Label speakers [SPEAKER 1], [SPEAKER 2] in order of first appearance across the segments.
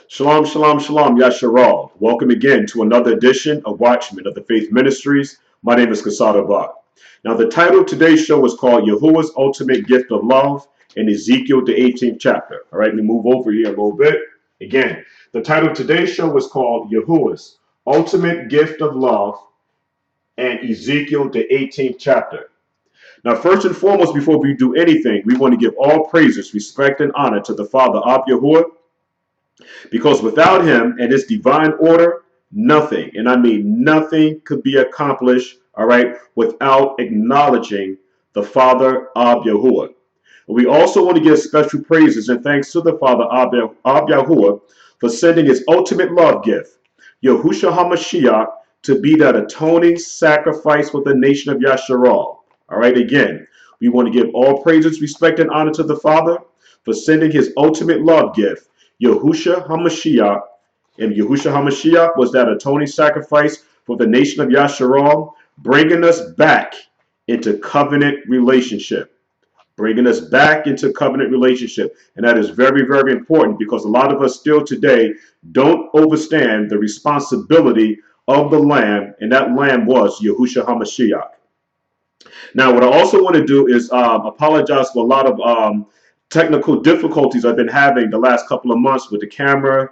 [SPEAKER 1] Shalom, shalom, shalom, Yashra'al. Welcome again to another edition of Watchmen of the Faith Ministries. My name is Kasada Bach. Now, the title of today's show is called Yahuah's Ultimate Gift of Love in Ezekiel, the 18th chapter. All right, let me move over here a little bit. Again, the title of today's show is called Yahuah's Ultimate Gift of Love and Ezekiel, the 18th chapter. Now, first and foremost, before we do anything, we want to give all praises, respect, and honor to the Father of Yahuah, because without him and his divine order, nothing, and I mean nothing, could be accomplished, all right, without acknowledging the Father of Yahuah. We also want to give special praises and thanks to the Father of Yahuah for sending his ultimate love gift, YAHUSHA HaMashiach, to be that atoning sacrifice for the nation of Yashra'al. All right, again, we want to give all praises, respect, and honor to the Father for sending his ultimate love gift, YAHUSHA HaMashiach. And YAHUSHA HaMashiach was that atoning sacrifice for the nation of Yashra'al, bringing us back into covenant relationship. Bringing us back into covenant relationship. And that is very, very important, because a lot of us still today don't understand the responsibility of the Lamb, and that Lamb was YAHUSHA HaMashiach. Now, what I also want to do is apologize for a lot of technical difficulties I've been having the last couple of months with the camera,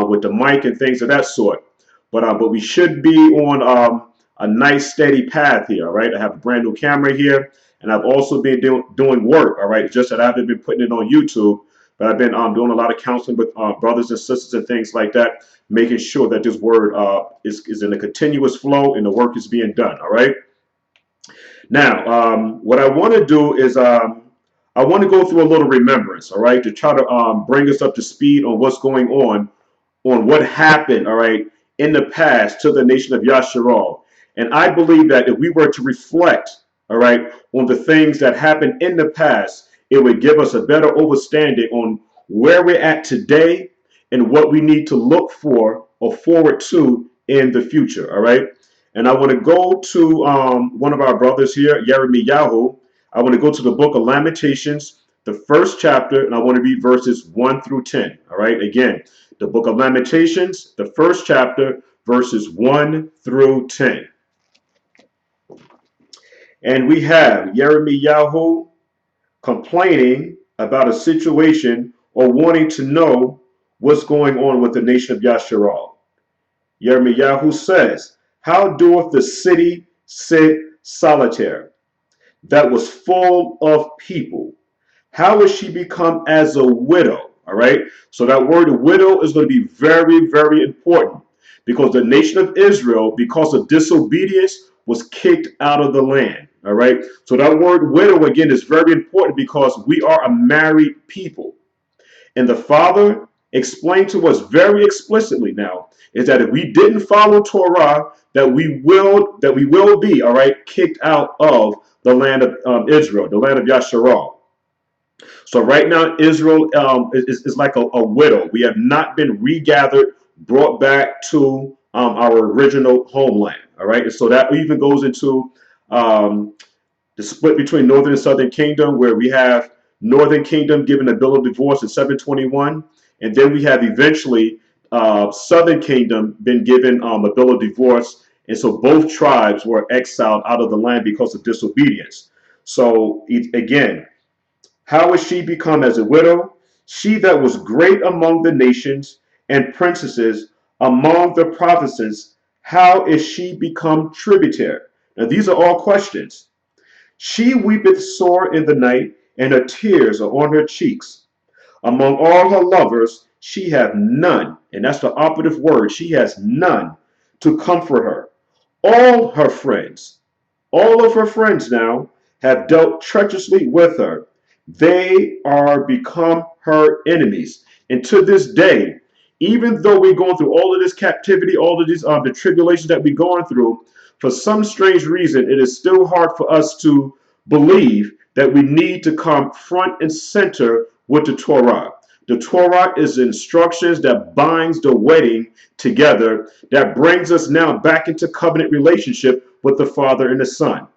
[SPEAKER 1] with the mic and things of that sort. But we should be on a nice steady path here, all right? I have a brand new camera here, and I've also been doing work, all right? Just that I haven't been putting it on YouTube, but I've been doing a lot of counseling with brothers and sisters and things like that, making sure that this word is in a continuous flow and the work is being done, all right? Now, what I want to do is I want to go through a little remembrance, all right, to try to bring us up to speed on what's going on what happened, all right, in the past to the nation of Yashra'al. And I believe that if we were to reflect, all right, on the things that happened in the past, it would give us a better understanding on where we're at today and what we need to look for or forward to in the future, all right? And I want to go to one of our brothers here, Yahu. I want to go to the book of Lamentations, the first chapter, and I want to read verses 1 through 10. All right, again, the book of Lamentations, the first chapter, verses 1 through 10. And we have Yahu complaining about a situation or wanting to know what's going on with the nation of Yashra'al. Yahu says, "How doeth the city sit solitary, that was full of people? How is she become as a widow?" All right. So that word widow is going to be very, very important, because the nation of Israel, because of disobedience, was kicked out of the land. All right. So that word widow, again, is very important, because we are a married people. And the Father explained to us very explicitly now is that if we didn't follow Torah, that we will be, all right, kicked out of the land of Israel, the land of Yashra'al. So right now, Israel is like a widow. We have not been regathered, brought back to our original homeland. All right. And so that even goes into the split between Northern and Southern Kingdom, where we have Northern Kingdom given a bill of divorce in 721. And then we have eventually Southern Kingdom been given a bill of divorce. And so both tribes were exiled out of the land because of disobedience. So again, how is she become as a widow? She that was great among the nations and princesses among the provinces, how is she become tributary? Now these are all questions. She weepeth sore in the night, and her tears are on her cheeks. Among all her lovers, she hath none, and that's the operative word, she has none to comfort her. All her friends, all of her friends now, have dealt treacherously with her. They are become her enemies. And to this day, even though we're going through all of this captivity, all of these the tribulations that we're going through, for some strange reason, it is still hard for us to believe that we need to come front and center with the Torah. The Torah is instructions that binds the wedding together, that brings us now back into covenant relationship with the Father and the Son.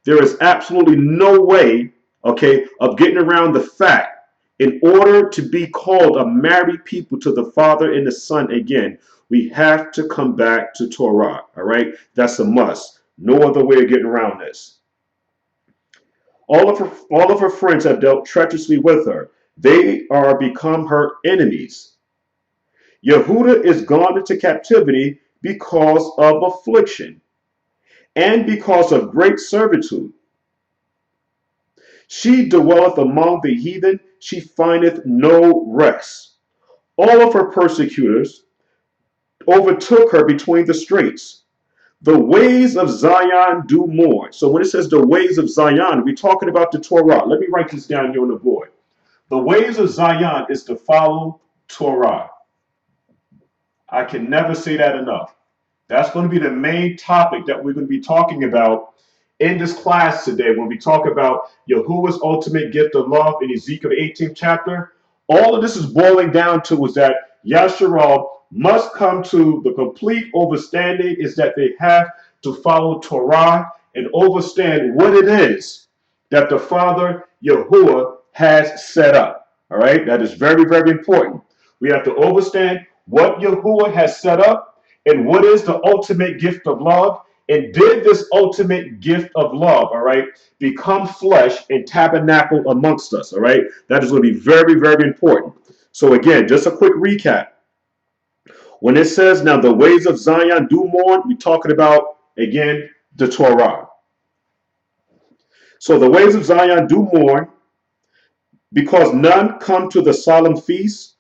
[SPEAKER 1] There is absolutely no way, okay, of getting around the fact In order to be called a married people to the Father and the Son again, we have to come back to Torah. All right, that's a must. No other way of getting around this. All of her friends have dealt treacherously with her. They are become her enemies. Yehuda is gone into captivity because of affliction and because of great servitude. She dwelleth among the heathen, she findeth no rest. All of her persecutors overtook her between the straits. The ways of Zion do mourn. So when it says the ways of Zion, we're talking about the Torah. Let me write this down here on the board. The ways of Zion is to follow Torah. I can never say that enough. That's going to be the main topic that we're going to be talking about in this class today when we talk about Yahuwah's ultimate gift of love in Ezekiel 18th chapter. All of this is boiling down to is that Yashra'al must come to the complete understanding is that they have to follow Torah and understand what it is that the Father Yahuwah has set up. All right, that is very, very important. We have to understand what Yahuwah has set up and what is the ultimate gift of love. And did this ultimate gift of love, all right, become flesh and tabernacle amongst us, all right? That is going to be very, very important. So again, just a quick recap. When it says, now the ways of Zion do mourn, we're talking about, again, the Torah. So the ways of Zion do mourn because none come to the solemn feast.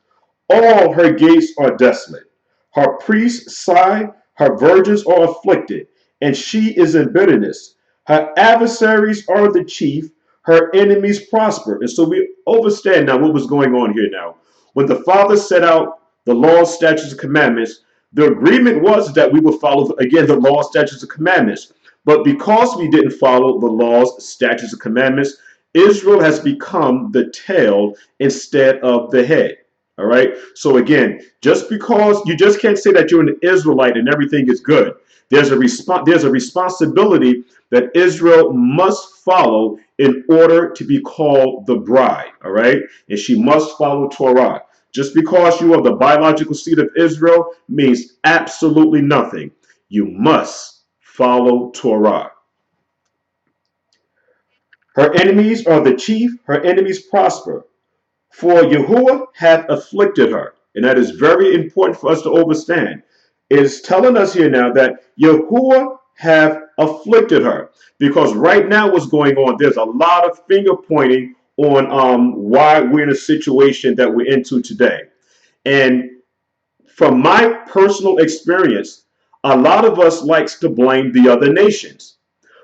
[SPEAKER 1] All her gates are desolate. Her priests sigh, her virgins are afflicted, and she is in bitterness. Her adversaries are the chief, her enemies prosper. And so we understand now what was going on here now. When the Father set out the laws, statutes, and commandments, the agreement was that we would follow, again, the laws, statutes, and commandments. But because we didn't follow the laws, statutes, and commandments, Israel has become the tail instead of the head. All right. So again, just because you just can't say that you're an Israelite and everything is good. There's a responsibility that Israel must follow in order to be called the bride. All right. And she must follow Torah. Just because you are the biological seed of Israel means absolutely nothing. You must follow Torah. Her enemies are the chief, her enemies prosper. For Yahuwah hath afflicted her. And that is very important for us to understand. It is telling us here now that Yahuwah have afflicted her. Because right now what's going on, there's a lot of finger pointing on why we're in a situation that we're into today. And from my personal experience, a lot of us likes to blame the other nations.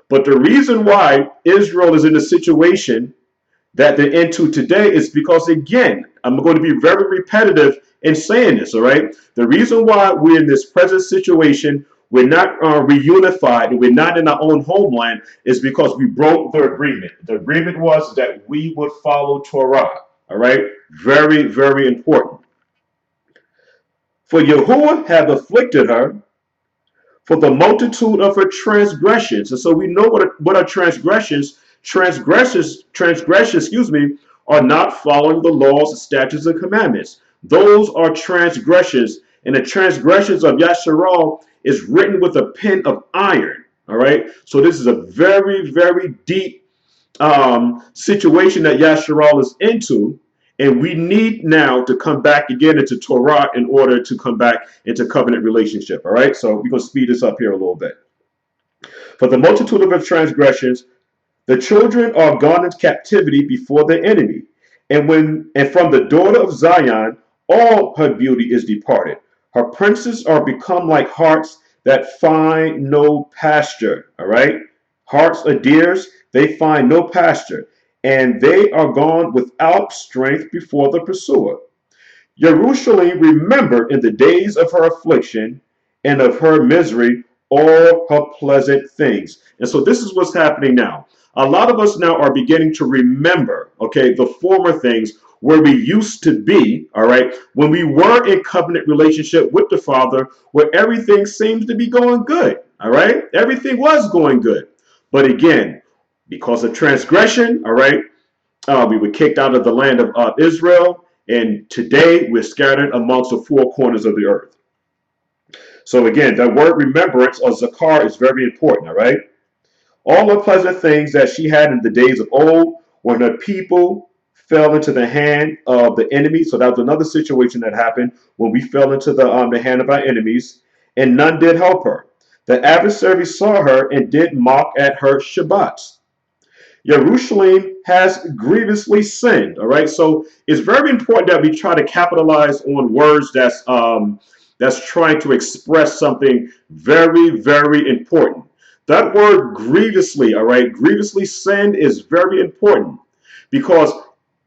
[SPEAKER 1] But the reason why Israel is in a situation that they're into today is because, again, I'm going to be very repetitive in saying this, all right? The reason why we're in this present situation, we're not reunified, and we're not in our own homeland, is because we broke the agreement. The agreement was that we would follow Torah, all right? Very, very important. For Yahuwah have afflicted her for the multitude of her transgressions. And so we know what are transgressions. Transgressions, excuse me, are not following the laws, statutes, and commandments. Those are transgressions. And the transgressions of Yashra'al is written with a pen of iron. All right. So this is a very, very deep situation that Yashra'al is into. And we need now to come back again into Torah in order to come back into covenant relationship. All right. So we're going to speed this up here a little bit. For the multitude of her transgressions, the children are gone into captivity before the enemy. And from the daughter of Zion, all her beauty is departed. Her princes are become like harts that find no pasture. All right. Harts of deers, they find no pasture, and they are gone without strength before the pursuer. Jerusalem remembered in the days of her affliction and of her misery all her pleasant things. And so this is what's happening now. A lot of us now are beginning to remember, okay, the former things where we used to be, all right, when we were in covenant relationship with the Father, where everything seems to be going good, all right? Everything was going good. But again, because of transgression, all right, We were kicked out of the land of Israel, and today we're scattered amongst the four corners of the earth. So again, that word remembrance or zakar is very important, all right? All the pleasant things that she had in the days of old when her people fell into the hand of the enemy. So that was another situation that happened when we fell into the hand of our enemies, and none did help her. The adversary saw her and did mock at her Shabbats. Jerusalem has grievously sinned. All right, so it's very important that we try to capitalize on words that's trying to express something very, very important. That word grievously, all right, grievously sinned is very important because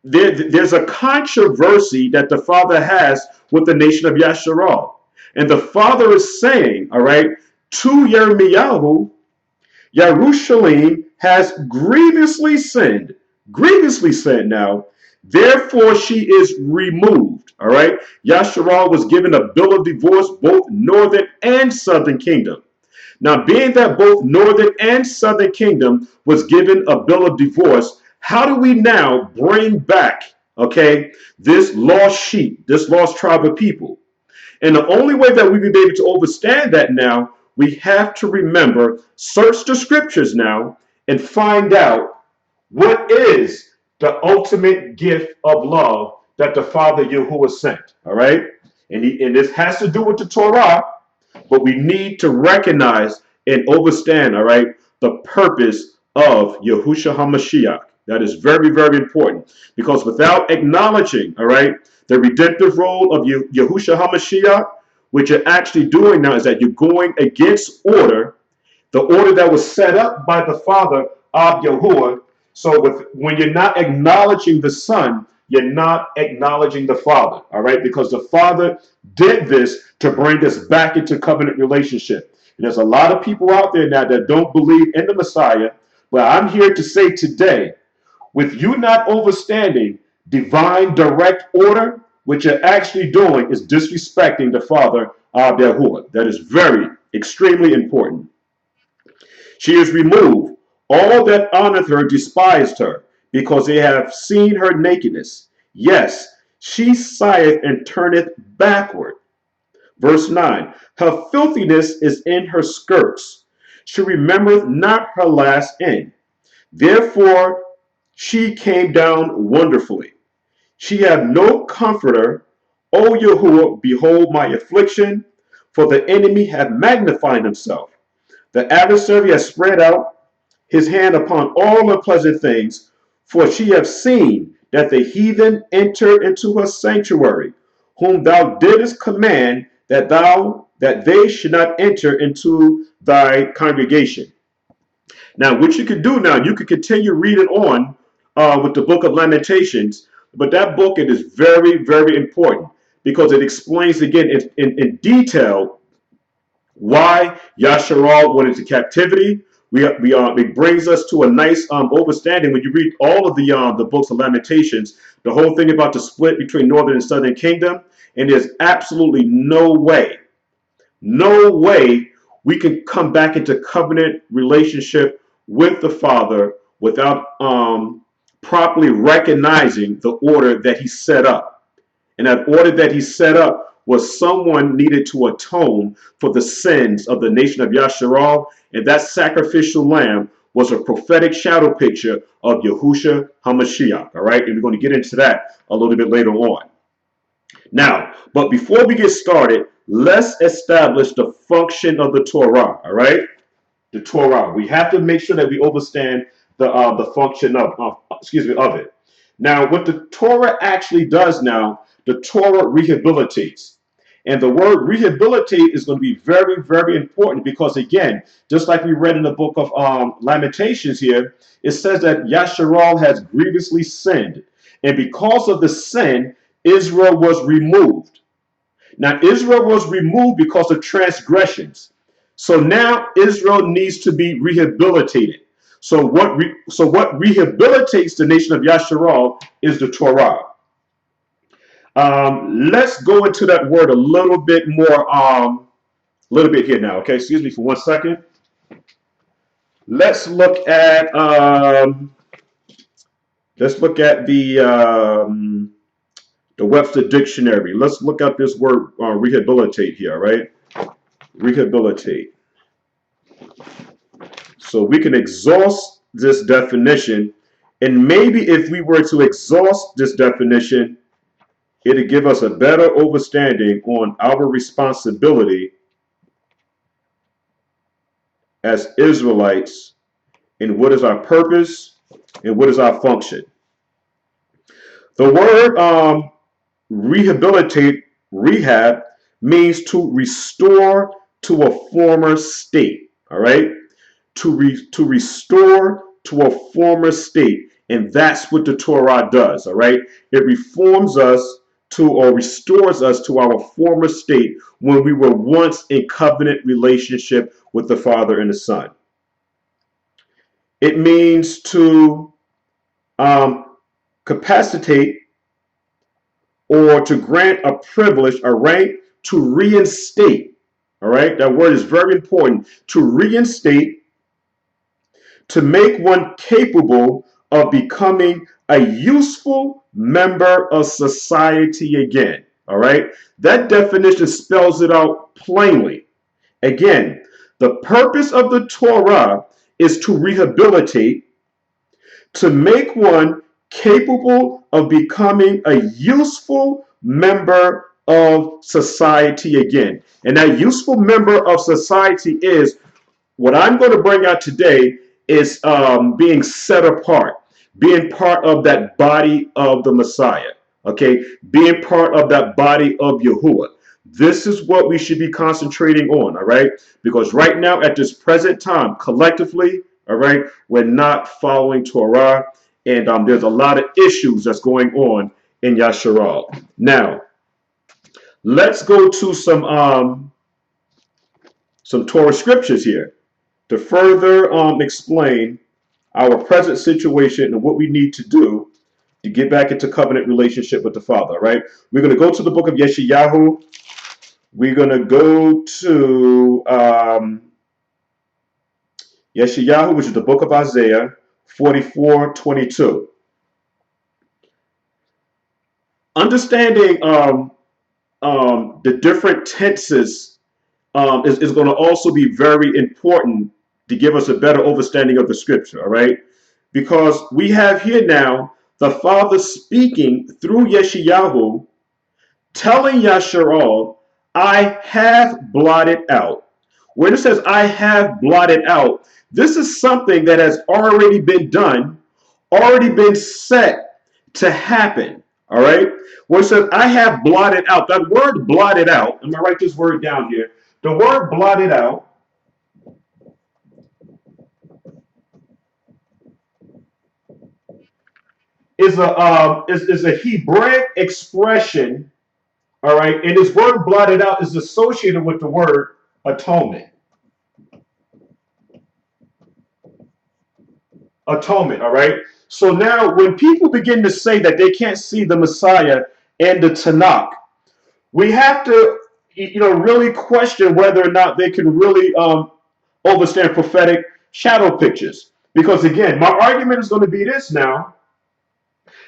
[SPEAKER 1] there's a controversy that the Father has with the nation of Yashra'al. And the Father is saying, all right, to Yirmiyahu, Jerusalem has grievously sinned now. Therefore, she is removed. All right. Yashra'al was given a bill of divorce, both northern and southern kingdom. Now, being that both northern and southern kingdom was given a bill of divorce, how do we now bring back, okay, this lost sheep, this lost tribe of people? And the only way that we will be able to understand that now, we have to remember, search the scriptures now, and find out what is the ultimate gift of love that the Father Yahuwah sent. All right? And this has to do with the Torah, but we need to recognize and understand, all right, the purpose of Yahusha HaMashiach. That is very, very important because without acknowledging, all right, the redemptive role of Yahusha HaMashiach, what you're actually doing now is that you're going against order, the order that was set up by the Father of Yahuwah. So when you're not acknowledging the Son, you're not acknowledging the Father, all right? Because the Father did this to bring us back into covenant relationship. And there's a lot of people out there now that don't believe in the Messiah, but I'm here to say today, with you not understanding divine direct order, what you're actually doing is disrespecting the Father of Yahuwah. That is very, extremely important. She is removed. All that honored her despised her, because they have seen her nakedness. Yes, she sigheth and turneth backward. Verse 9, her filthiness is in her skirts. She remembereth not her last end. Therefore she came down wonderfully. She had no comforter. O Yahuwah, behold my affliction, for the enemy hath magnified himself. The adversary has spread out his hand upon all unpleasant things, for she hath seen that the heathen enter into her sanctuary, whom thou didst command that they should not enter into thy congregation. Now, what you could do now, you could continue reading on with the book of Lamentations, but that book, it is very, very important because it explains again in detail why Yashra'al went into captivity. It brings us to a nice understanding when you read all of the books of Lamentations, the whole thing about the split between northern and southern kingdom, and there's absolutely no way we can come back into covenant relationship with the Father without properly recognizing the order that he set up. And that order that he set up was someone needed to atone for the sins of the nation of Yashra'al, and that sacrificial lamb was a prophetic shadow picture of Yahusha HaMashiach. All right, and we're going to get into that a little bit later on. Now, but before we get started, let's establish the function of the Torah. All right, the Torah. We have to make sure that we understand the function of it. Now, what the Torah actually does now, the Torah rehabilitates. And the word rehabilitate is going to be very, very important because, again, just like we read in the book of Lamentations here, it says that Yashra'al has grievously sinned. And because of the sin, Israel was removed. Now, Israel was removed because of transgressions. So now Israel needs to be rehabilitated. So what rehabilitates the nation of Yashra'al is the Torah. Let's go into that word a little bit more, here now. Okay, excuse me for 1 second. Let's look at Let's look at the Webster Dictionary. Let's look up this word rehabilitate here, right? Rehabilitate. So we can exhaust this definition, and maybe if we were to exhaust this definition, it'll give us a better understanding on our responsibility as Israelites and what is our purpose and what is our function. The word rehabilitate, rehab, means to restore to a former state. All right, to restore to a former state, and that's what the Torah does. All right, it reforms us to or restores us to our former state when we were once in covenant relationship with the Father and the Son. It means to capacitate or to grant a privilege, a rank, to reinstate. All right, that word is very important. To reinstate, to make one capable of becoming a useful member of society again. All right, that definition spells it out plainly. Again, the purpose of the Torah is to rehabilitate, to make one capable of becoming a useful member of society again. And that useful member of society is what I'm going to bring out today is being set apart, being part of that body of the Messiah, okay? Being part of that body of Yahuwah. This is what we should be concentrating on, all right? Because right now, at this present time, collectively, all right, we're not following Torah, and there's a lot of issues that's going on in Yashra'al. Now, let's go to some Torah scriptures here to further explain our present situation and what we need to do to get back into covenant relationship with the Father. All right, we're going to go to the book of Yeshayahu. We're going to go to Yeshayahu, which is the book of Isaiah 44:22. Understanding the different tenses is going to also be very important to give us a better understanding of the scripture, all right? Because we have here now the Father speaking through Yeshayahu, telling Yashra'al, I have blotted out. When it says I have blotted out, this is something that has already been done, already been set to happen, all right? When it says I have blotted out, that word blotted out, I'm going to write this word down here. The word blotted out is a hebraic expression, all right? And this word blotted out is associated with the word atonement. Atonement, all right? So now when people begin to say that they can't see the Messiah and the Tanakh, we have to, really question whether or not they can really understand prophetic shadow pictures. Because again, my argument is going to be this now,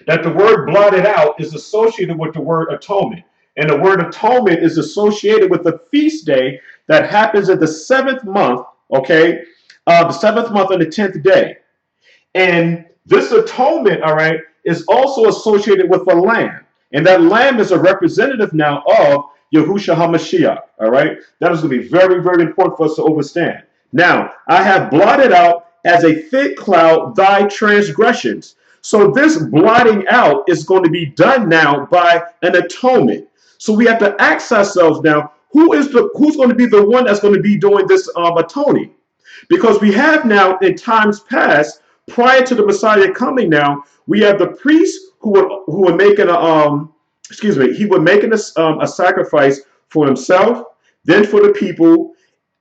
[SPEAKER 1] that the word blotted out is associated with the word atonement. And the word atonement is associated with the feast day that happens in the 7th month, okay? The 7th month on the 10th day. And this atonement, all right, is also associated with a lamb. And that lamb is a representative now of Yahushua HaMashiach, all right? That is going to be very, very important for us to understand. Now, I have blotted out as a thick cloud thy transgressions. So this blotting out is going to be done now by an atonement. So we have to ask ourselves now, who's going to be the one that's going to be doing this atoning? Because we have now in times past, prior to the Messiah coming now, we have the priests who were making he was making a sacrifice for himself, then for the people,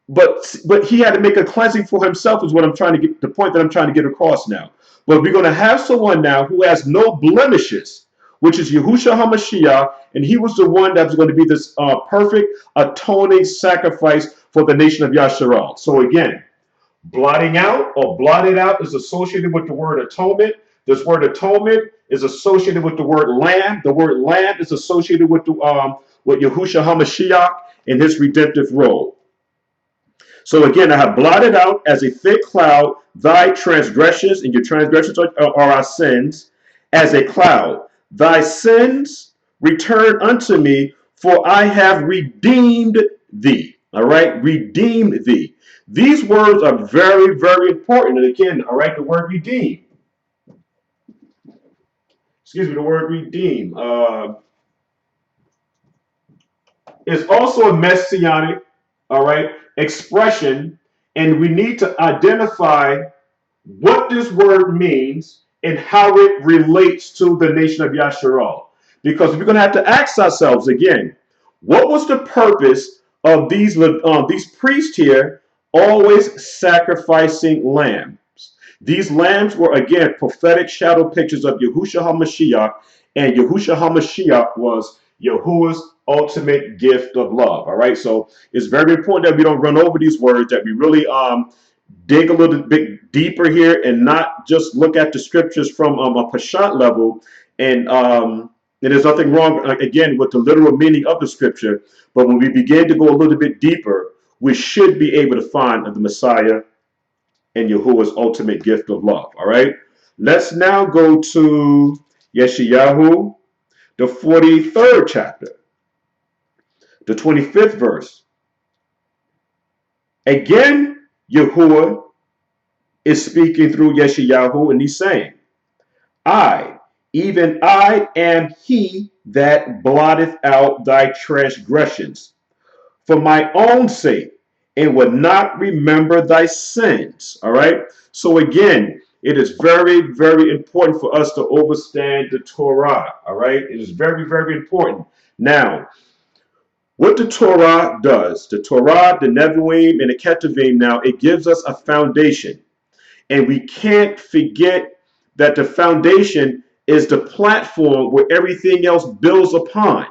[SPEAKER 1] but he had to make a cleansing for himself is what I'm trying to get, the point that I'm trying to get across now. But we're going to have someone now who has no blemishes, which is Yahushua HaMashiach, and he was the one that was going to be this perfect atoning sacrifice for the nation of Yashra'al. So again, blotting out or blotted out is associated with the word atonement. This word atonement is associated with the word lamb. The word lamb is associated with the with Yahushua HaMashiach and his redemptive role. So again, I have blotted out as a thick cloud thy transgressions, and your transgressions are our sins, as a cloud. Thy sins return unto me, for I have redeemed thee. All right, redeemed thee. These words are very, very important. And again, all right, the word redeem. Excuse me, the word redeem is also a messianic, all right, expression, and we need to identify what this word means and how it relates to the nation of Yashra'al. Because we're going to have to ask ourselves again, what was the purpose of these priests here always sacrificing lambs? These lambs were, again, prophetic shadow pictures of Yahushua HaMashiach, and Yahushua HaMashiach was Yahuwah's ultimate gift of love. All right, so it's very important that we don't run over these words, that we really dig a little bit deeper here and not just look at the scriptures from a Peshat level. And there's nothing wrong, again, with the literal meaning of the scripture. But when we begin to go a little bit deeper, we should be able to find the Messiah and Yahuwah's ultimate gift of love. All right. Let's now go to Yeshayahu, the 43rd chapter, the 25th verse. Again, Yahuwah is speaking through Yeshayahu, and he's saying, I, even I am he that blotteth out thy transgressions for my own sake, and will not remember thy sins. All right. So again, it is very, very important for us to understand the Torah. All right. It is very, very important. Now, what the Torah does, the Torah, the Nevi'im, and the Ketuvim, now it gives us a foundation. And we can't forget that the foundation is the platform where everything else builds upon.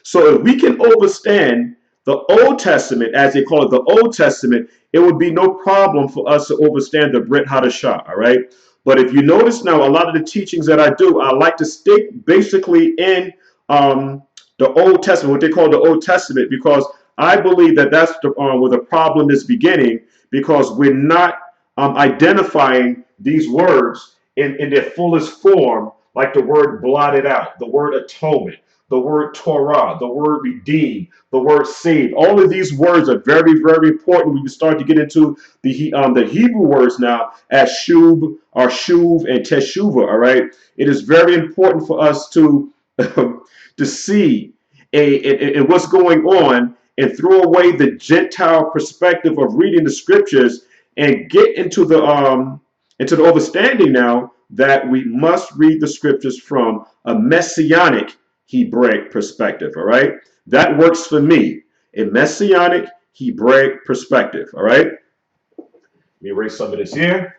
[SPEAKER 1] So if we can understand the Old Testament, as they call it, the Old Testament, it would be no problem for us to understand the Brit Hadashah, all right? But if you notice now, a lot of the teachings that I do, I like to stick basically in the Old Testament, what they call the Old Testament, because I believe that that's where the problem is beginning, because we're not identifying these words in their fullest form, like the word blotted out, the word atonement, the word Torah, the word redeem, the word save. All of these words are very, very important when we start to get into the Hebrew words now, as shub, or shuv, and teshuvah. All right, it is very important for us to to see what's going on and throw away the Gentile perspective of reading the scriptures and get into the understanding now that we must read the scriptures from a messianic hebraic perspective. All right, that works for me, a messianic hebraic perspective. All right, let me erase some of this here.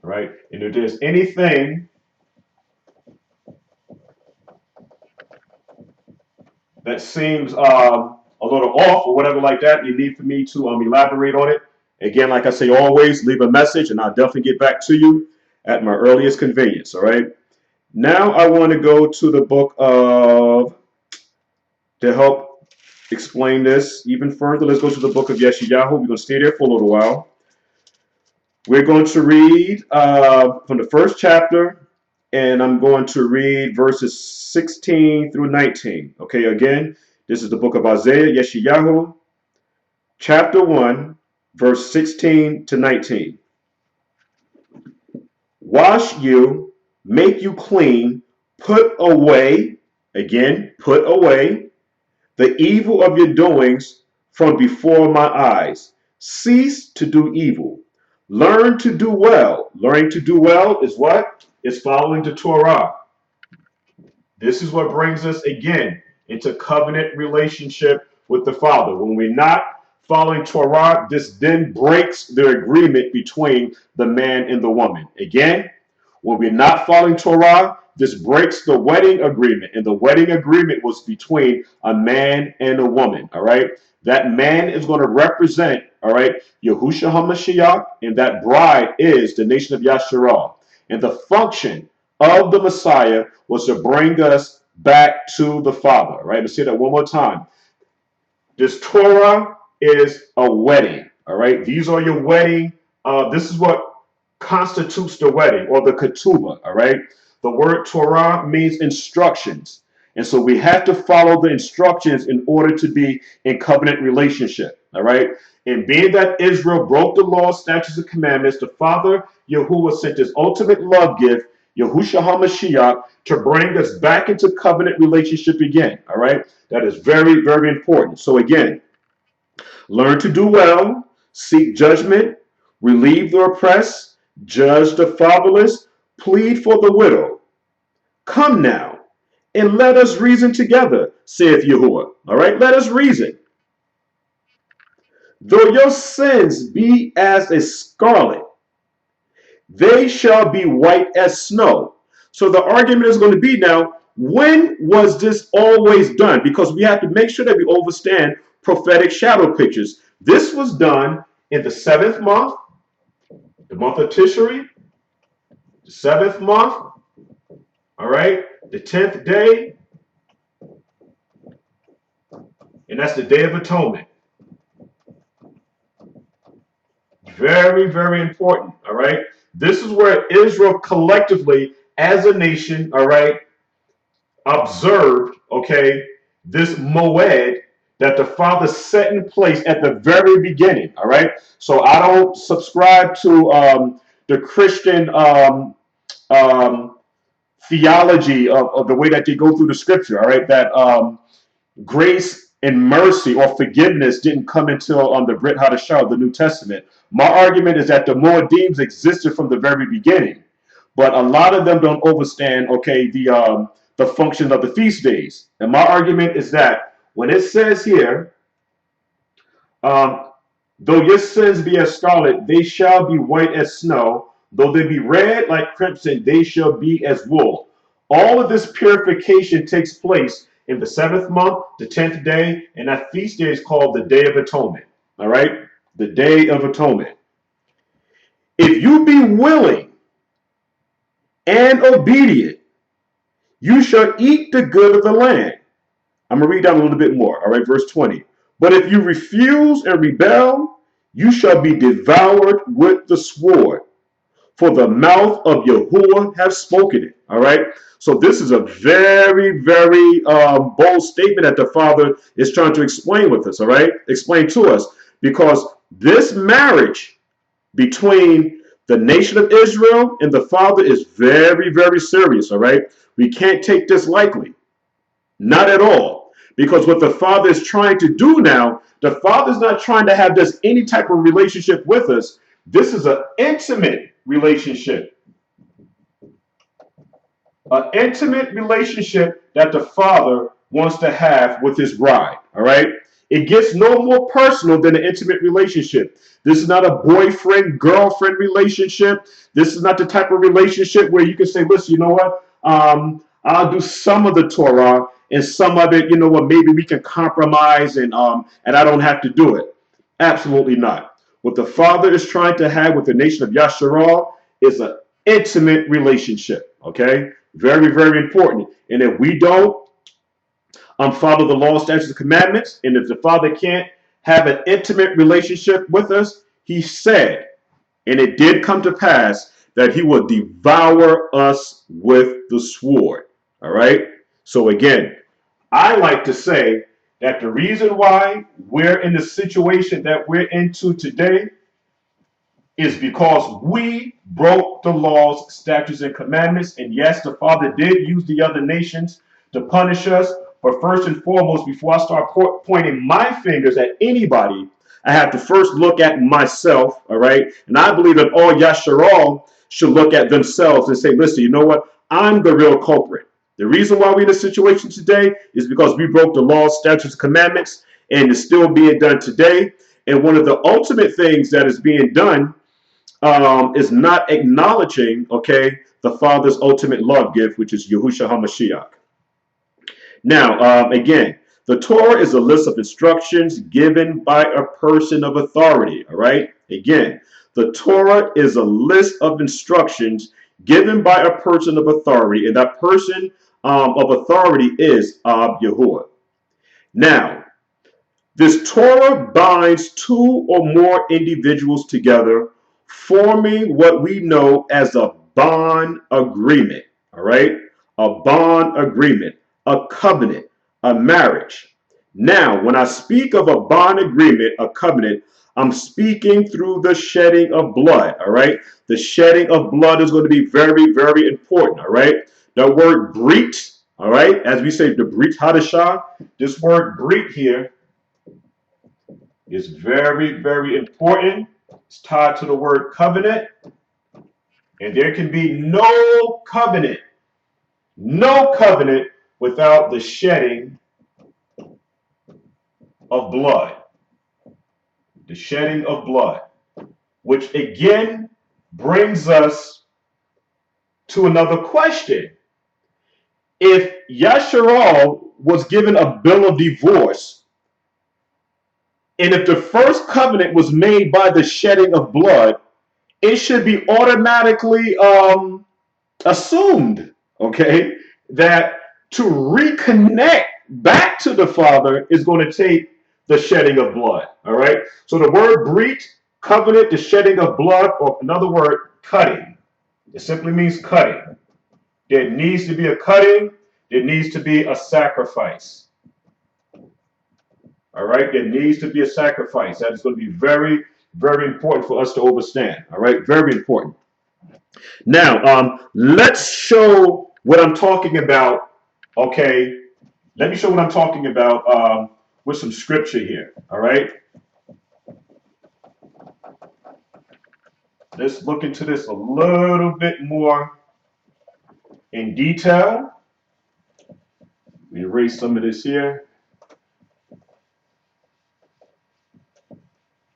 [SPEAKER 1] All right, and if there's anything that seems a little off or whatever like that, you need for me to elaborate on it, again, like I say, always leave a message and I'll definitely get back to you at my earliest convenience. All right. Now I want to go to the book of, to help explain this even further, let's go to the book of Yeshayahu. We're going to stay there for a little while. We're going to read from the first chapter, and I'm going to read verses 16 through 19. Okay, again, this is the book of Isaiah, Yeshayahu, chapter 1, verse 16 to 19. Wash you, make you clean, put away, again, put away the evil of your doings from before my eyes. Cease to do evil. Learn to do well. Learning to do well is what? It's following the Torah. This is what brings us again into covenant relationship with the Father. When we're not following Torah, this then breaks the agreement between the man and the woman. Again, when we're not following Torah, this breaks the wedding agreement. And the wedding agreement was between a man and a woman. All right. That man is going to represent, all right, Yahushua HaMashiach, and that bride is the nation of Yashra'al. And the function of the Messiah was to bring us back to the Father, right? Let's say that one more time. This Torah is a wedding, all right? These are your wedding. This is what constitutes the wedding, or the ketubah, all right? The word Torah means instructions. And so we have to follow the instructions in order to be in covenant relationship, all right? And being that Israel broke the law, statutes, and commandments, the Father, Yahuwah, sent his ultimate love gift, Yahushua HaMashiach, to bring us back into covenant relationship again, all right? That is very, very important. So again, learn to do well, seek judgment, relieve the oppressed, judge the fatherless, plead for the widow. Come now, and let us reason together, saith Yahuwah. All right, let us reason. Though your sins be as a scarlet, they shall be white as snow. So the argument is going to be now, when was this always done? Because we have to make sure that we understand prophetic shadow pictures. This was done in the 7th month, the month of Tishri, the 7th month, all right, the 10th day, and that's the Day of Atonement. Very, very important, all right? This is where Israel collectively, as a nation, all right, observed, okay, this moed that the Father set in place at the very beginning, all right? So I don't subscribe to the Christian theology of the way that they go through the scripture, all right, that grace and mercy or forgiveness didn't come until the Brit Hadashah, the New Testament. My argument is that the Moedim existed from the very beginning, but a lot of them don't understand, okay, the function of the feast days. And my argument is that when it says here, though your sins be as scarlet, they shall be white as snow. Though they be red like crimson, they shall be as wool. All of this purification takes place in the 7th month, the 10th day, and that feast day is called the Day of Atonement. All right? The Day of Atonement. If you be willing and obedient, you shall eat the good of the land. I'm going to read down a little bit more. All right, verse 20. But if you refuse and rebel, you shall be devoured with the sword. For the mouth of Yahuwah have spoken it. All right. So this is a very, very bold statement that the Father is trying to explain with us. All right. Explain to us, because this marriage between the nation of Israel and the Father is very, very serious. All right. We can't take this lightly. Not at all. Because what the Father is trying to do now, the Father's not trying to have just any type of relationship with us. This is an intimate relationship. An intimate relationship that the Father wants to have with his bride. All right? It gets no more personal than an intimate relationship. This is not a boyfriend-girlfriend relationship. This is not the type of relationship where you can say, listen, you know what? I'll do some of the Torah, and some of it, you know what, maybe we can compromise and I don't have to do it. Absolutely not. What the Father is trying to have with the nation of Yashra'al is an intimate relationship. Okay? Very, very important. And if we don't follow the law, statutes, and commandments, and if the Father can't have an intimate relationship with us, he said, and it did come to pass, that he will devour us with the sword. All right? So again, I like to say that the reason why we're in the situation that we're into today is because we broke the laws, statutes, and commandments. And yes, the Father did use the other nations to punish us. But first and foremost, before I start pointing my fingers at anybody, I have to first look at myself, all right? And I believe that all Yashra'al should look at themselves and say, listen, you know what? I'm the real culprit. The reason why we're in this situation today is because we broke the laws, statutes, and commandments, and it's still being done today. And one of the ultimate things that is being done is not acknowledging, okay, the Father's ultimate love gift, which is Yahushua HaMashiach. Now, again, The Torah is a list of instructions given by a person of authority. All right. Again, the Torah is a list of instructions given by a person of authority, and that person of authority is Yahuwah. Now, this Torah binds two or more individuals together, forming what we know as a bond agreement. All right? A bond agreement, a covenant, a marriage. Now, when I speak of a bond agreement, a covenant, I'm speaking through the shedding of blood. All right? The shedding of blood is going to be very, very important. All right? The word brit, all right, as we say, the brit hadashah, this word brit here is very, very important. It's tied to the word covenant. And there can be no covenant without the shedding of blood. The shedding of blood, which again brings us to another question. If Yashra'al was given a bill of divorce, and if the first covenant was made by the shedding of blood, it should be automatically assumed, okay, that to reconnect back to the Father is going to take the shedding of blood. All right. So the word brit, covenant, the shedding of blood, or another word, cutting. It simply means cutting. There needs to be a cutting. There needs to be a sacrifice. All right. There needs to be a sacrifice. That is going to be very, very important for us to understand. All right. Very important. Now, let's show what I'm talking about. Okay. Let me show what I'm talking about with some scripture here. All right. Let's look into this a little bit more in detail. Let me erase some of this here.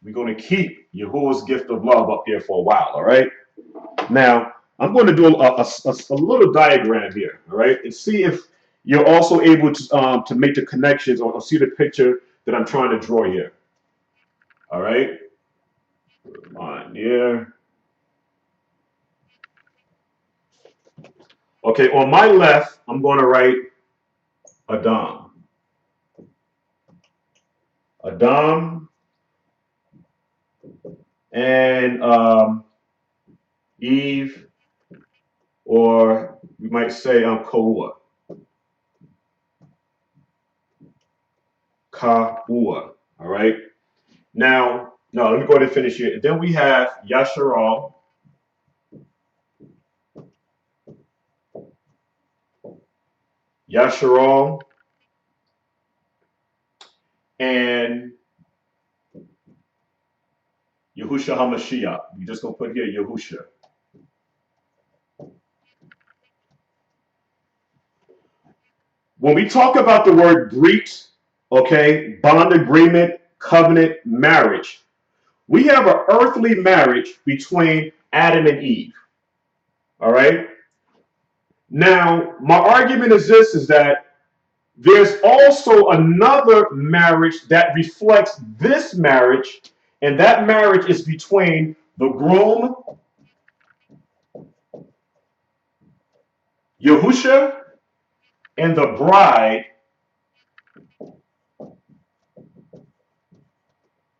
[SPEAKER 1] We're going to keep Yahuwah's gift of love up here for a while. All right. Now, I'm going to do a little diagram here. All right. And see if you're also able to make the connections or see the picture that I'm trying to draw here. All right. On here. Okay, on my left, I'm going to write Adam. Adam and Eve, or we might say Kaua. Kaua. All right. Now, no, let me go ahead and finish here. And then we have Yashra'al. Yashra'al and Yahusha HaMashiach. We're just going to put here Yahusha. When we talk about the word brit, okay, bond agreement, covenant, marriage, we have an earthly marriage between Adam and Eve. All right. Now, my argument is this, is that there's also another marriage that reflects this marriage, and that marriage is between the groom, Yahusha, and the bride,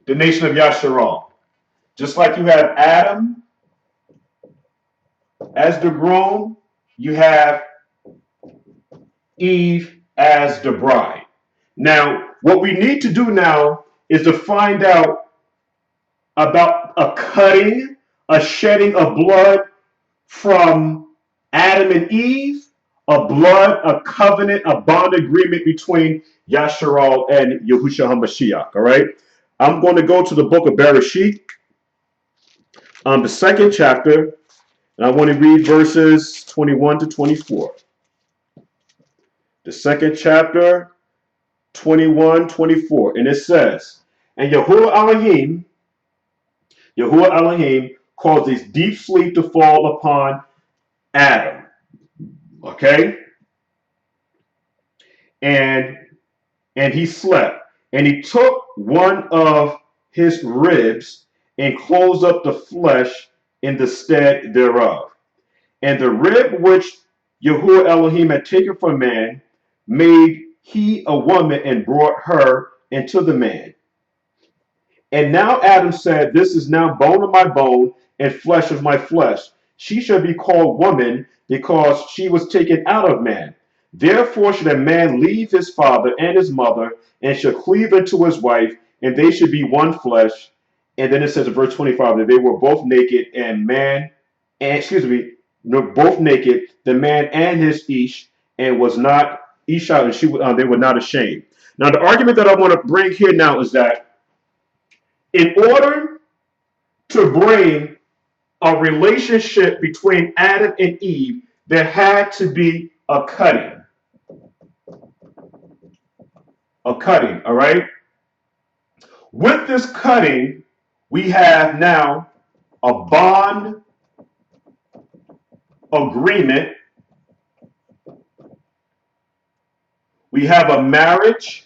[SPEAKER 1] the nation of Yashra'al. Just like you have Adam as the groom, you have Eve as the bride. Now, what we need to do now is to find out about a cutting, a shedding of blood from Adam and Eve, a covenant, a bond agreement between Yashra'al and Yahushua HaMashiach. All right. I'm going to go to the book of Bereshit, the second chapter, and I want to read verses 21 to 24. The second chapter, 21, 24. And it says, and Yahuwah Elohim caused this deep sleep to fall upon Adam. Okay? And and he slept. And he took one of his ribs and closed up the flesh in the stead thereof. And the rib which Yahuwah Elohim had taken from man, made he a woman and brought her into the man. And now Adam said, this is now bone of my bone and flesh of my flesh. She shall be called woman because she was taken out of man. Therefore should a man leave his father and his mother and shall cleave unto his wife, and they should be one flesh. And then it says in verse 25 that they were both naked and man, and excuse me, no, both naked, the man and his ish, and was not Isha, and they were not ashamed. Now the argument that I want to bring here now is that in order to bring a relationship between Adam and Eve, there had to be a cutting. A cutting, all right? With this cutting, we have now a bond agreement. We have a marriage.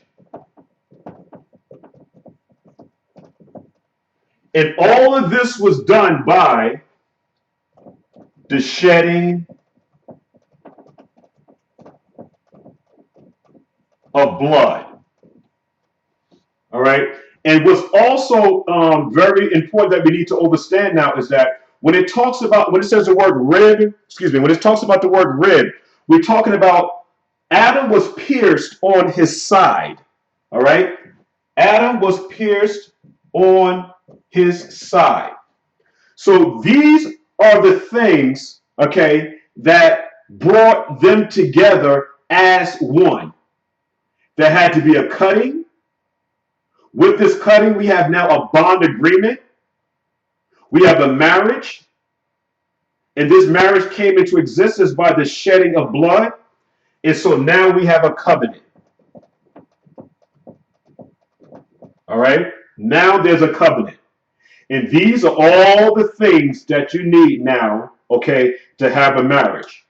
[SPEAKER 1] And all of this was done by the shedding of blood. All right. And what's also very important that we need to understand now is that when it talks about, when it says the word rib, when it talks about the word rib, we're talking about Adam was pierced on his side. All right. Adam was pierced on his side. So these are the things, okay, that brought them together as one. There had to be a cutting. With this cutting, we have now a bond agreement. We have a marriage. And this marriage came into existence by the shedding of blood. And so now we have a covenant. All right? Now there's a covenant. And these are all the things that you need now, okay, to have a marriage.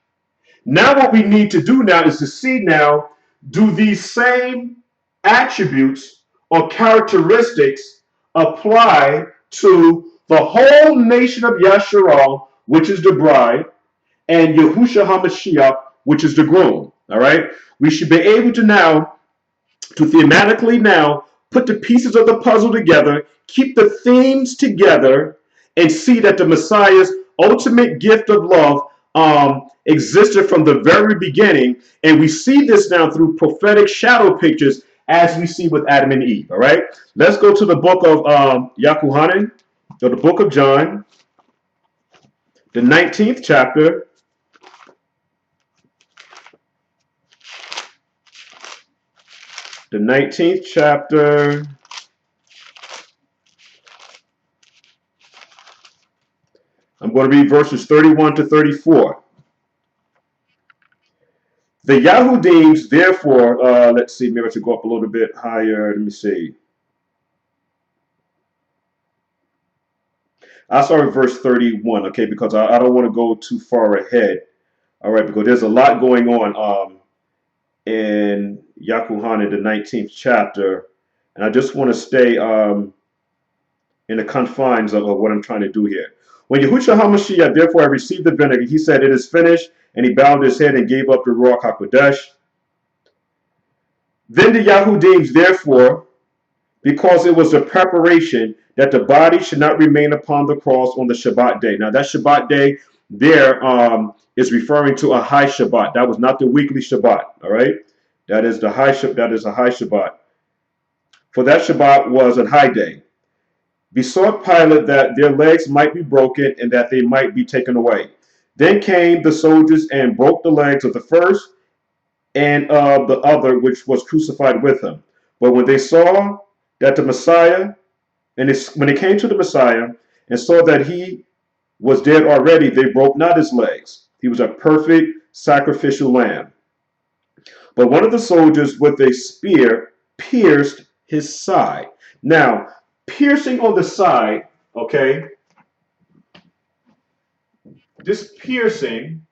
[SPEAKER 1] Now what we need to do now is to see now, do these same attributes or characteristics apply to the whole nation of Yashra'al, which is the bride, and Yahushua HaMashiach, which is the groom. All right? We should be able to now, to thematically now, put the pieces of the puzzle together, keep the themes together, and see that the Messiah's ultimate gift of love existed from the very beginning. And we see this now through prophetic shadow pictures as we see with Adam and Eve. All right, let's go to the book of Yahuah'S, or the book of John, the 19th chapter. The 19th chapter. I'm going to read verses 31 to 34. The Yahudim, therefore, let's see, maybe I should go up a little bit higher. Let me see. I'll start with verse 31, okay, because I don't want to go too far ahead. All right, because there's a lot going on in Yahuah'S, the 19th chapter, and I just want to stay in the confines of what I'm trying to do here. When Yahushua HaMashiach therefore had received the vinegar, he said, it is finished, and he bowed his head and gave up the Ruach HaKodesh. Then the Yahudim, therefore, because it was a preparation that the body should not remain upon the cross on the Shabbat day. Now that Shabbat day there is referring to a high Shabbat. That was not the weekly Shabbat. All right, that is the high. That is a high Shabbat. For that Shabbat was a high day. Besought Pilate that their legs might be broken and that they might be taken away. Then came the soldiers and broke the legs of the first and of the other which was crucified with him. But when they saw that the Messiah, when they came to the Messiah and saw that he was dead already, they broke not his legs. He was a perfect sacrificial lamb. But one of the soldiers with a spear pierced his side. Now, piercing on the side, okay, this piercing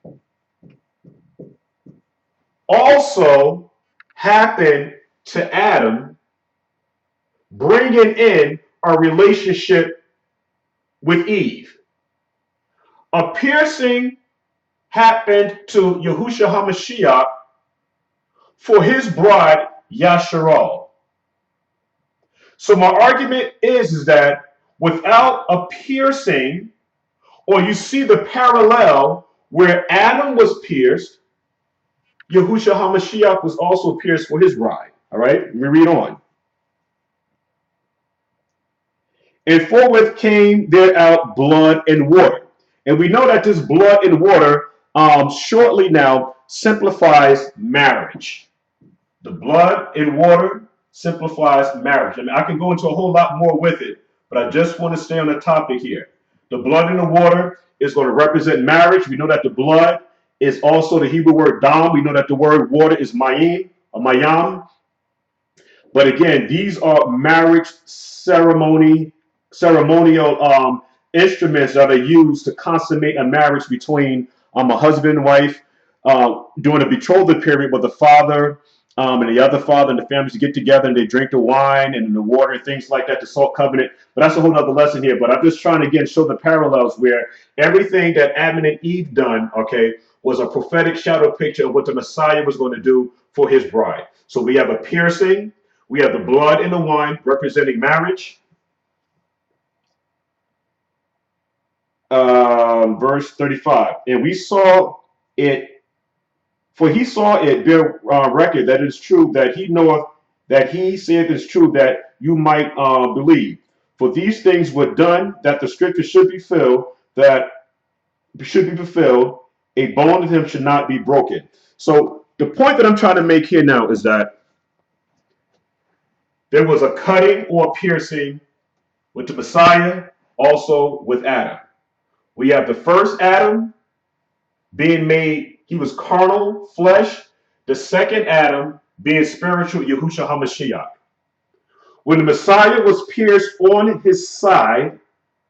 [SPEAKER 1] also happened to Adam, bringing in a relationship with Eve. A piercing happened to Yahushua HaMashiach for his bride, Yashra'al. So my argument is that without a piercing, or you see the parallel where Adam was pierced, Yahushua HaMashiach was also pierced for his bride. All right, let me read on. And forthwith came there out blood and water. And we know that this blood and water shortly now simplifies marriage. The blood and water simplifies marriage. I mean, I can go into a whole lot more with it, but I just want to stay on the topic here. The blood and the water is going to represent marriage. We know that the blood is also the Hebrew word dam. We know that the word water is mayim or mayam. But again, these are marriage ceremonial instruments that are used to consummate a marriage between a husband and wife during a betrothal period, where the father and the other father and the families get together and they drink the wine and the water and things like that, the salt covenant. But that's a whole other lesson here. But I'm just trying to, again, show the parallels where everything that Adam and Eve done, okay, was a prophetic shadow picture of what the Messiah was going to do for his bride. So we have a piercing, we have the blood and the wine representing marriage. Verse 35. And we saw it, for he saw it bear record that it is true, that he knoweth that he saith is true, that you might believe. For these things were done that the scripture should be fulfilled, a bone of him should not be broken. So the point that I'm trying to make here now is that there was a cutting or a piercing with the Messiah, also with Adam. We have the first Adam being made, he was carnal, flesh. The second Adam being spiritual, Yahushua HaMashiach. When the Messiah was pierced on his side,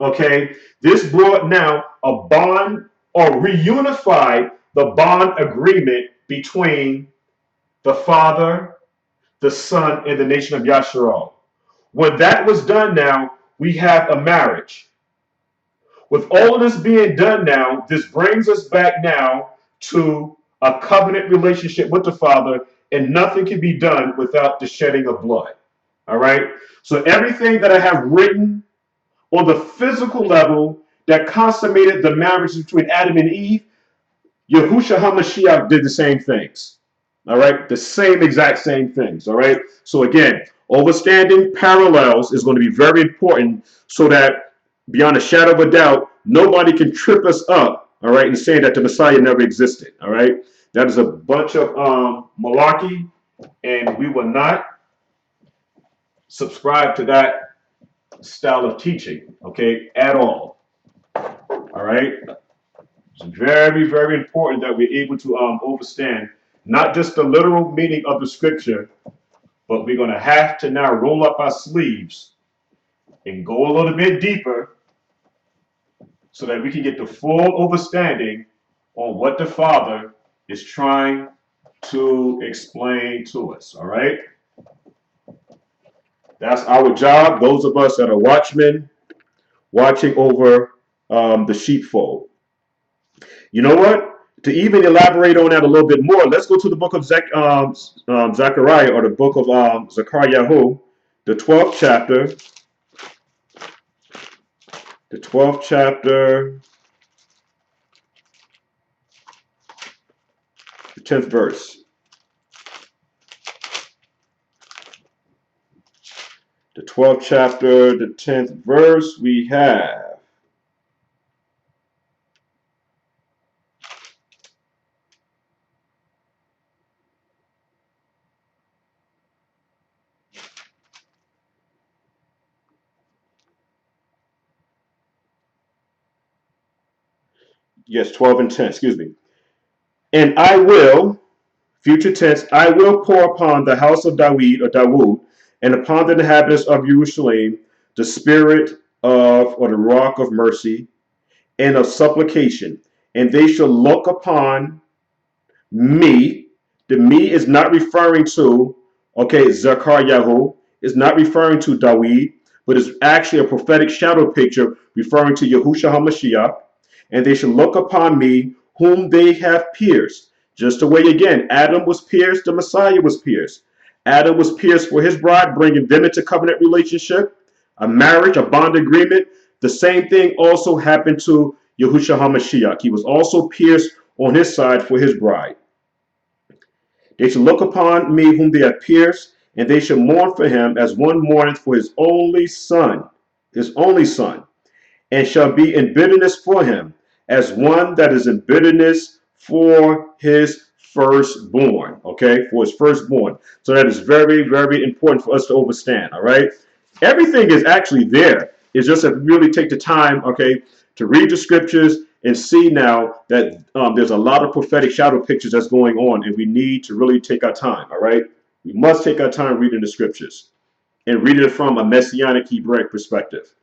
[SPEAKER 1] okay, this brought now a bond, or reunified the bond agreement between the Father, the Son, and the nation of Yashra'al. When that was done now, we have a marriage. With all of this being done now, this brings us back now to a covenant relationship with the Father, and nothing can be done without the shedding of blood. All right? So everything that I have written on the physical level that consummated the marriage between Adam and Eve, Yahushua HaMashiach did the same things. All right? The same exact same things. All right? So again, understanding parallels is going to be very important, so that beyond a shadow of a doubt, nobody can trip us up, all right, and say that the Messiah never existed, all right? That is a bunch of malarkey, and we will not subscribe to that style of teaching, okay, at all, all right? It's very, very important that we're able to understand not just the literal meaning of the scripture, but we're going to have to now roll up our sleeves and go a little bit deeper, so that we can get the full understanding on what the Father is trying to explain to us. All right? That's our job, those of us that are watchmen, watching over the sheepfold. You know what? To even elaborate on that a little bit more, let's go to the book of Zechariah, or the book of Zechariah, the 12th chapter. The 12th chapter, the 10th verse. The 12th chapter, the 10th verse, we have. Yes, 12 and 10, excuse me. And I will, future tense, I will pour upon the house of David, or Dawood, and upon the inhabitants of Jerusalem, the spirit of, or the rock of mercy, and of supplication. And they shall look upon me. The me is not referring to, okay, Yahu, is not referring to Dawid, but is actually a prophetic shadow picture referring to Yahushua HaMashiach. And they shall look upon me whom they have pierced. Just the way, again, Adam was pierced, the Messiah was pierced. Adam was pierced for his bride, bringing them into covenant relationship, a marriage, a bond agreement. The same thing also happened to Yahushua HaMashiach. He was also pierced on his side for his bride. They shall look upon me whom they have pierced, and they shall mourn for him as one mourneth for his only son, and shall be in bitterness for him, as one that is in bitterness for his firstborn. Okay, for his firstborn. So that is very, very important for us to understand. All right, everything is actually there. It's just that we really take the time, okay, to read the scriptures and see now that there's a lot of prophetic shadow pictures that's going on, and we need to really take our time. All right, we must take our time reading the scriptures and reading it from a messianic hebraic perspective.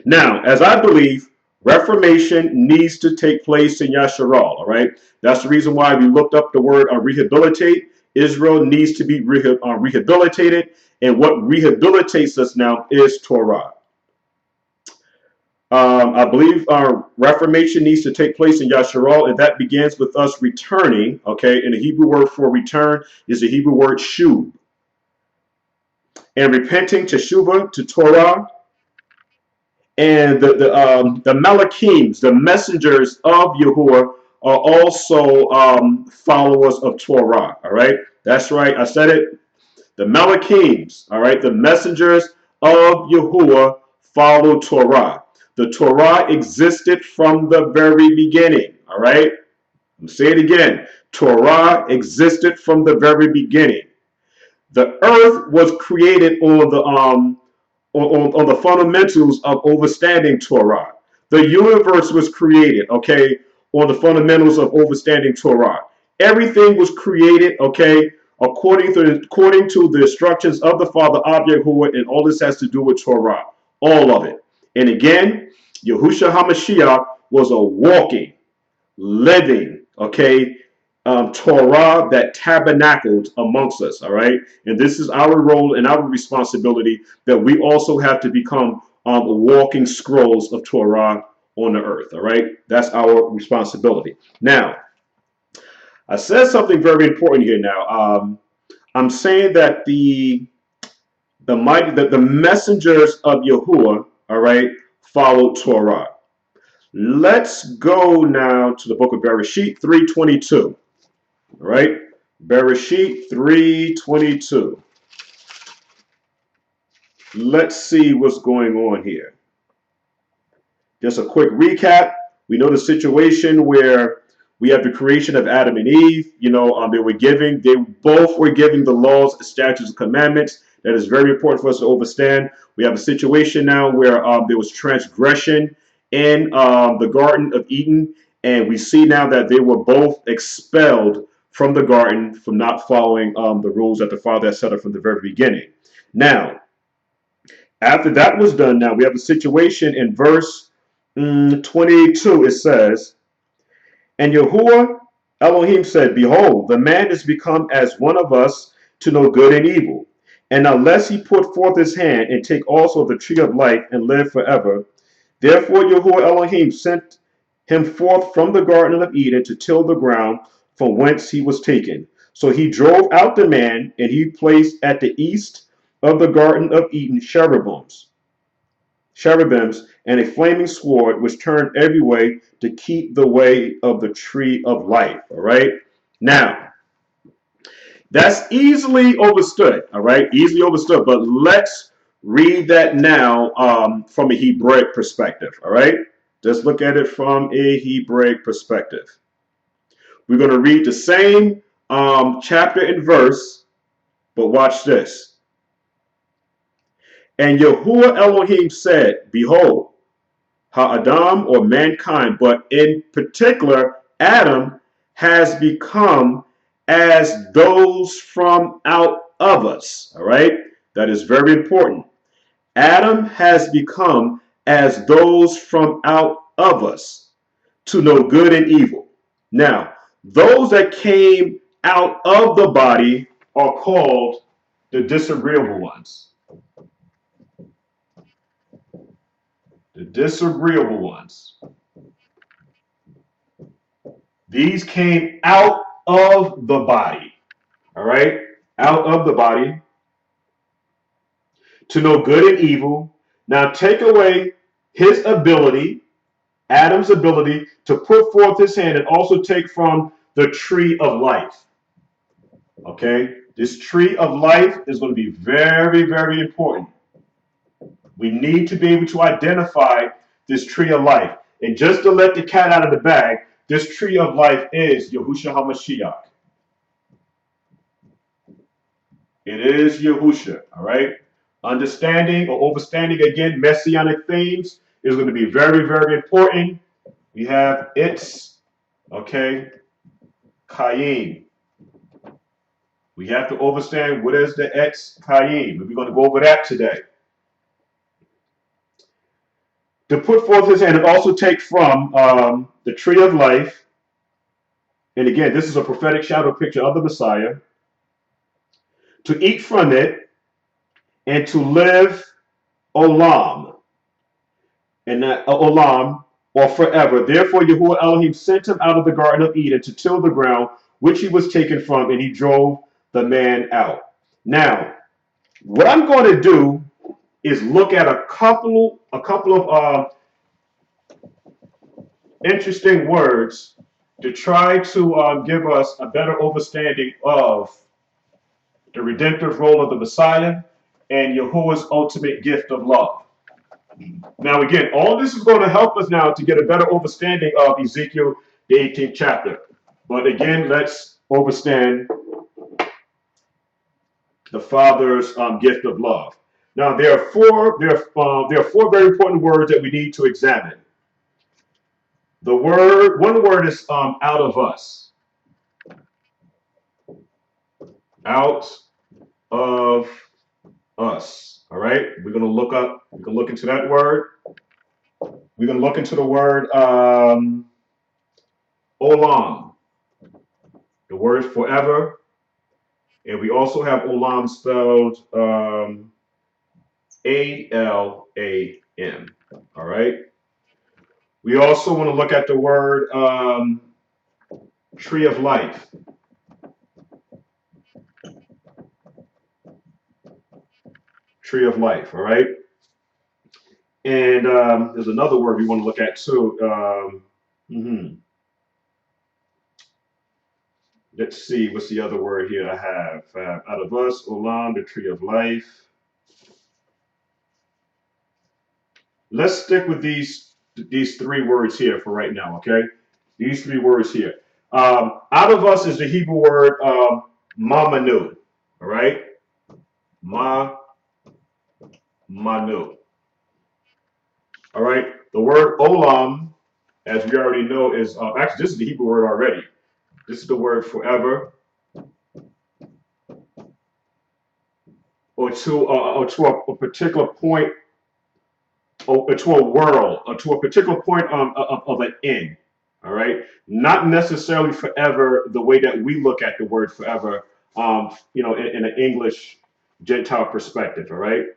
[SPEAKER 1] Now, as I believe, reformation needs to take place in Yashra'al, all right? That's the reason why we looked up the word rehabilitate. Israel needs to be rehabilitated, and what rehabilitates us now is Torah. I believe our reformation needs to take place in Yashra'al, and that begins with us returning, okay? And the Hebrew word for return is the Hebrew word shub. And repenting, teshuvah, to Torah. And the Malachims, the messengers of Yahuwah, are also followers of Torah. All right, that's right. I said it. The Malachims, all right, the messengers of Yahuwah follow Torah. The Torah existed from the very beginning. All right, I'm say it again. Torah existed from the very beginning. The earth was created on the fundamentals of understanding Torah. The universe was created, okay, on the fundamentals of understanding Torah. Everything was created, okay, according to the instructions of the Father of Yahuwah, and all this has to do with Torah, all of it. And again, Yahushua HaMashiach was a walking, living, okay, Torah that tabernacled amongst us, all right? And this is our role and our responsibility, that we also have to become walking scrolls of Torah on the earth, all right? That's our responsibility. Now, I said something very important here now. I'm saying that the messengers of Yahuwah, all right, followed Torah. Let's go now to the book of Bereshit 3:22. All right, Bereshit 3:22. Let's see what's going on here. Just a quick recap. We know the situation where we have the creation of Adam and Eve. You know, they both were giving the laws, statutes, and commandments. That is very important for us to understand. We have a situation now where there was transgression in the Garden of Eden, and we see now that they were both expelled from the garden for not following the rules that the Father had set up from the very beginning. Now, after that was done, now we have a situation in verse 22. It says, and Yahuwah Elohim said, behold, the man is become as one of us to know good and evil. And unless he put forth his hand and take also the tree of life and live forever, therefore Yahuwah Elohim sent him forth from the Garden of Eden to till the ground from whence he was taken. So he drove out the man, and he placed at the east of the Garden of Eden cherubims, and a flaming sword which turned every way to keep the way of the tree of life. All right. Now, that's easily understood. All right. Easily understood. But let's read that now from a Hebraic perspective. All right. Let's look at it from a Hebraic perspective. We're going to read the same chapter and verse, but watch this. And Yahuwah Elohim said, behold, Ha'adam, or mankind, but in particular, Adam, has become as those from out of us. All right? That is very important. Adam has become as those from out of us to know good and evil. Now, those that came out of the body are called the disagreeable ones. The disagreeable ones. These came out of the body. All right? Out of the body to know good and evil. Now take away his ability, Adam's ability to put forth his hand and also take from the tree of life. Okay? This tree of life is going to be very, very important. We need to be able to identify this tree of life. And just to let the cat out of the bag, this tree of life is Yahushua HaMashiach. It is Yahusha, all right? Understanding or overstanding, again, messianic themes is going to be very, very important. We have its, okay, Kayim. We have to understand what is the ex Kayim. We're going to go over that today. To put forth his hand and also take from the tree of life. And again, this is a prophetic shadow picture of the Messiah. To eat from it and to live olam. And that olam, or forever. Therefore, Yahuwah Elohim sent him out of the Garden of Eden to till the ground, which he was taken from, and he drove the man out. Now, what I'm going to do is look at a couple of interesting words to try to give us a better understanding of the redemptive role of the Messiah and Yahuwah's ultimate gift of love. Now, again, all this is going to help us now to get a better understanding of Ezekiel, the 18th chapter. But again, let's understand the Father's gift of love. Now, there are four very important words that we need to examine. One word is out of us. Out of us. All right, we can look into that word. We're going to look into the word olam, the word forever. And we also have olam spelled A-L-A-M. All right. We also want to look at the word tree of life. Tree of life. All right. And there's another word we want to look at too. Let's see, what's the other word here I have? Out of us, olam, the tree of life. Let's stick with these three words here for right now, okay? These three words here. Out of us is the Hebrew word mamanu, all right? Manu. All right? The word olam, as we already know, is actually this is the Hebrew word already. This is the word forever, or to a particular point, or to a world, or to a particular point of an end. All right, not necessarily forever the way that we look at the word forever, in an English Gentile perspective. All right.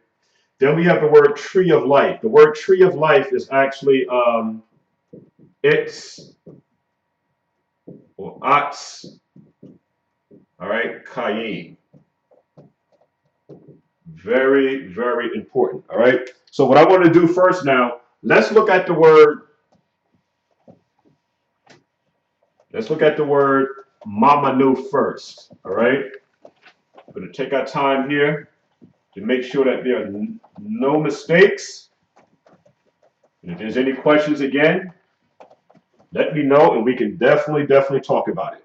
[SPEAKER 1] Then we have the word tree of life. The word tree of life is actually it's or ats. All right, Kayim. Very, very important. All right. So what I want to do first now, let's look at the word. Let's look at the word mamanu first. All right. We're going to take our time here to make sure that there are no mistakes. And if there's any questions again, let me know and we can definitely talk about it.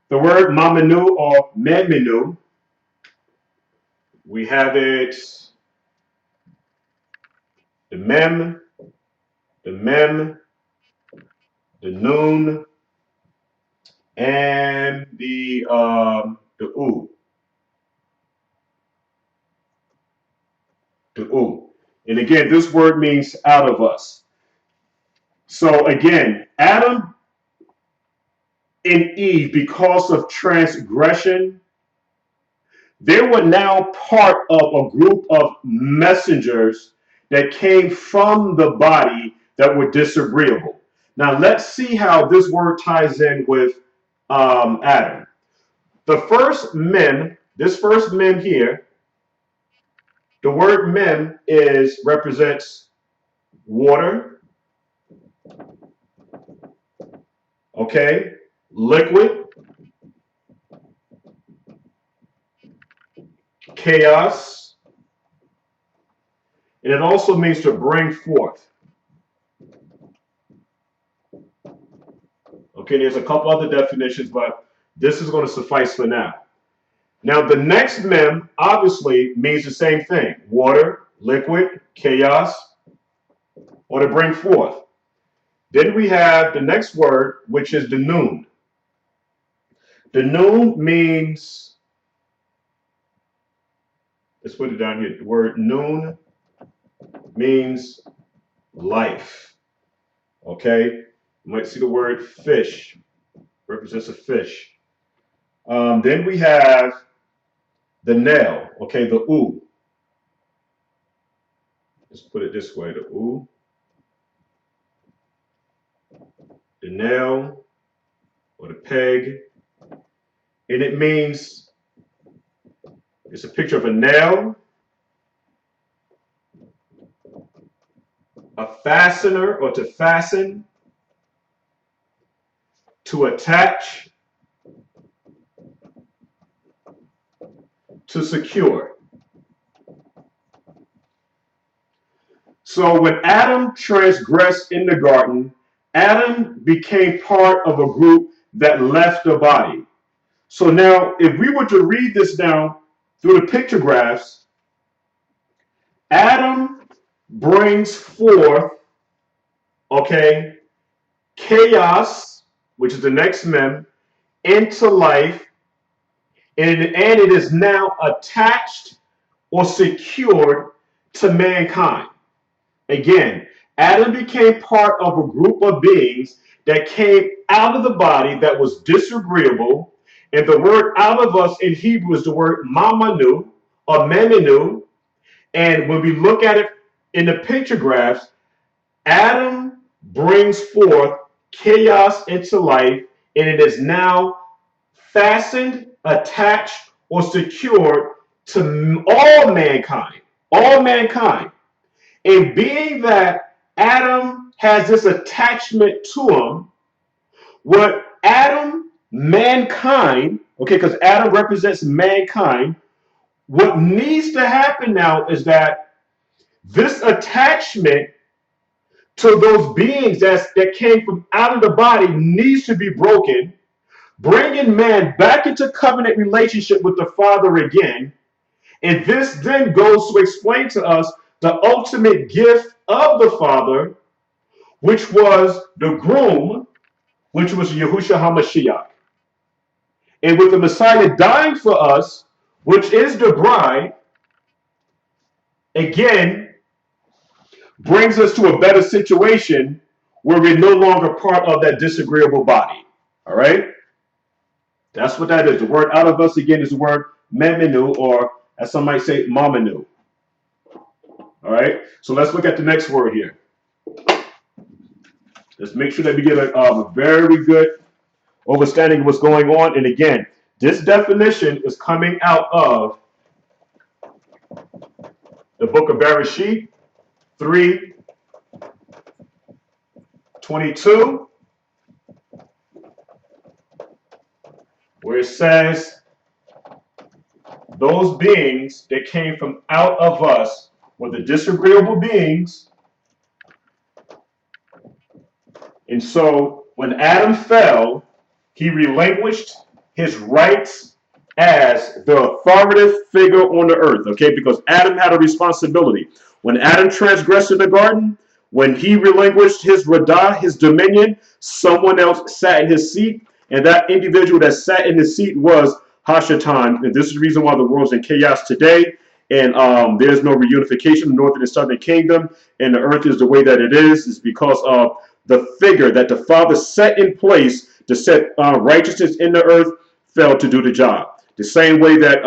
[SPEAKER 1] The word mamanu or meminu, we have it the mem, the noon, and the u. The u. And again, this word means out of us. So again, Adam and Eve, because of transgression, they were now part of a group of messengers that came from the body that were disagreeable. Now let's see how this word ties in with Adam. The first mem, this first mem here, the word mem represents water, okay, liquid, chaos, and it also means to bring forth. Okay, there's a couple other definitions, but this is going to suffice for now. Now, the next mem obviously means the same thing: water, liquid, chaos, or to bring forth. Then we have the next word, which is the noon. The noon means, let's put it down here. The word noon means life. Okay, you might see the word fish, represents a fish. Then we have the nail, okay, the oo. Let's put it this way, the oo. The nail or the peg. And it means, it's a picture of a nail, a fastener or to fasten, to attach, to secure. So when Adam transgressed in the garden, Adam became part of a group that left the body. So now, if we were to read this down through the pictographs, Adam brings forth, okay, chaos, which is the next mem, into life, and it is now attached or secured to mankind. Again, Adam became part of a group of beings that came out of the body that was disagreeable. And the word out of us in Hebrew is the word mamanu or memenu. And when we look at it in the pictographs, Adam brings forth chaos into life, and it is now fastened, attached, or secured to all mankind. All mankind. And being that Adam has this attachment to him, what Adam, mankind, okay, because Adam represents mankind, what needs to happen now is that this attachment to those beings that came from out of the body needs to be broken, bringing man back into covenant relationship with the Father again. And this then goes to explain to us the ultimate gift of the Father, which was the groom, which was Yahushua HaMashiach. And with the Messiah dying for us, which is the bride, again, brings us to a better situation where we're no longer part of that disagreeable body. All right? That's what that is. The word out of us, again, is the word memenu, or as some might say, mamanu. All right? So let's look at the next word here. Let's make sure that we get a very good understanding of what's going on. And again, this definition is coming out of the book of Bereshit 3:22, where it says, those beings that came from out of us were the disagreeable beings. And so when Adam fell, he relinquished his rights as the authoritative figure on the earth, okay? Because Adam had a responsibility. When Adam transgressed in the garden, when he relinquished his radah, his dominion, someone else sat in his seat, and that individual that sat in his seat was Hashatan. And this is the reason why the world's in chaos today, and there's no reunification of the northern and southern kingdom, and the earth is the way that it is because of the figure that the Father set in place to set righteousness in the earth, failed to do the job. The same way that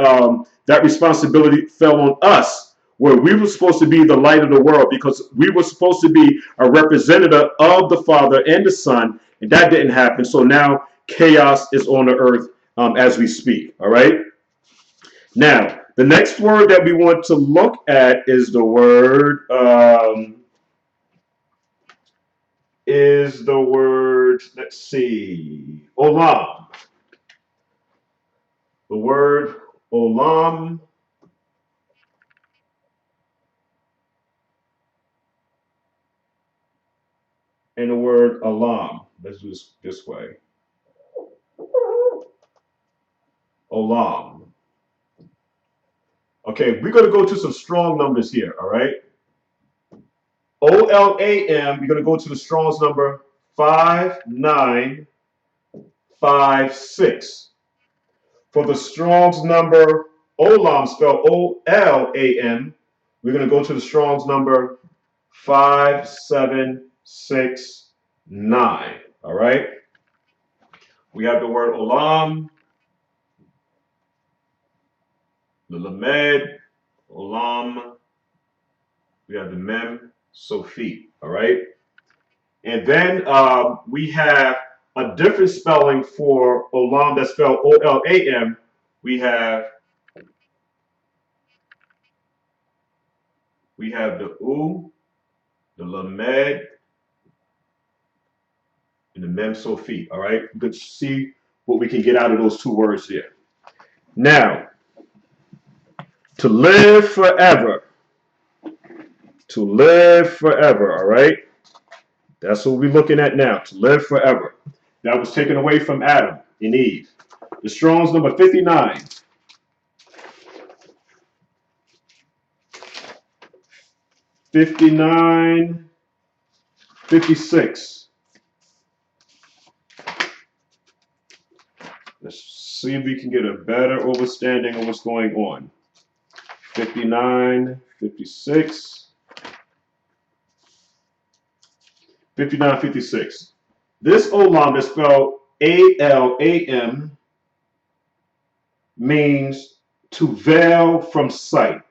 [SPEAKER 1] that responsibility fell on us, where we were supposed to be the light of the world, because we were supposed to be a representative of the Father and the Son, and that didn't happen. So now chaos is on the earth as we speak. All right. Now, the next word that we want to look at is the word let's see, olam. The word olam and the word alam. Let's do this way. Olam. Okay, we're going to go to some strong numbers here, all right? OLAM, we're going to go to the Strong's number 5956. For the Strong's number Olam, spelled OLAM, we're going to go to the Strong's number 5769. All right? We have the word Olam, the Lamed, Olam. We have the Mem, Sophie. All right? And then we have a different spelling for Olam that's spelled O-L-A-M. We have the U, the Lamed, and the Mem Sophie. All right? Good to see what we can get out of those two words here. Now, to live forever. To live forever, all right? That's what we're looking at now, to live forever. That was taken away from Adam and Eve. The Strong's number 59. 5956. Let's see if we can get a better understanding of what's going on. 5956. 5956. This olam is spelled A-L-A-M, means to veil from sight.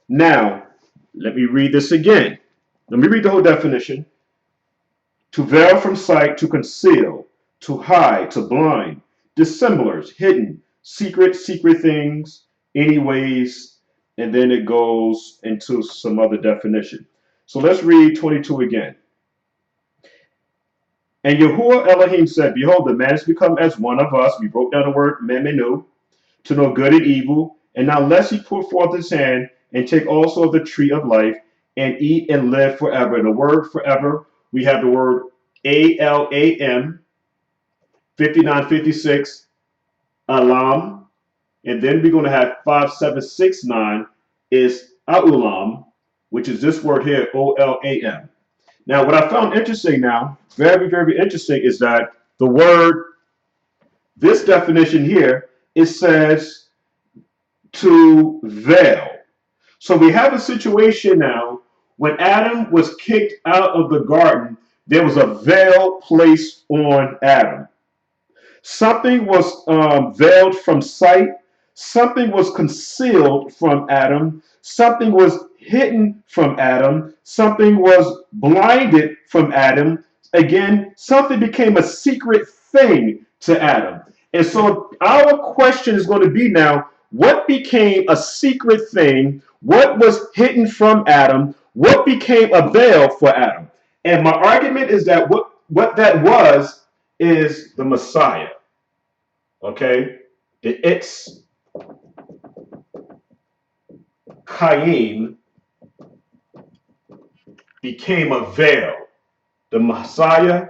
[SPEAKER 1] Now, let me read this again. Let me read the whole definition. To veil from sight, to conceal, to hide, to blind, dissimilars, hidden, secret things, anyways, and then it goes into some other definition. So let's read 22 again. And Yahuwah Elohim said, behold, the man has become as one of us. We broke down the word memenu, to know good and evil. And now lest he put forth his hand and take also of the tree of life and eat and live forever. And the word forever, we have the word A-L-A-M, 5956, alam. And then we're going to have 5769 is aulam, which is this word here, O-L-A-M. Now, what I found interesting now, very, very interesting, is that the word, this definition here, it says to veil. So we have a situation now, when Adam was kicked out of the garden, there was a veil placed on Adam. Something was veiled from sight. Something was concealed from Adam. Something was hidden from Adam. Something was blinded from Adam. Again, something became a secret thing to Adam. And so our question is going to be now, what became a secret thing? What was hidden from Adam? What became a veil for Adam? And my argument is that what that was is the Messiah. Okay? The Itz Chaim became a veil. The Messiah,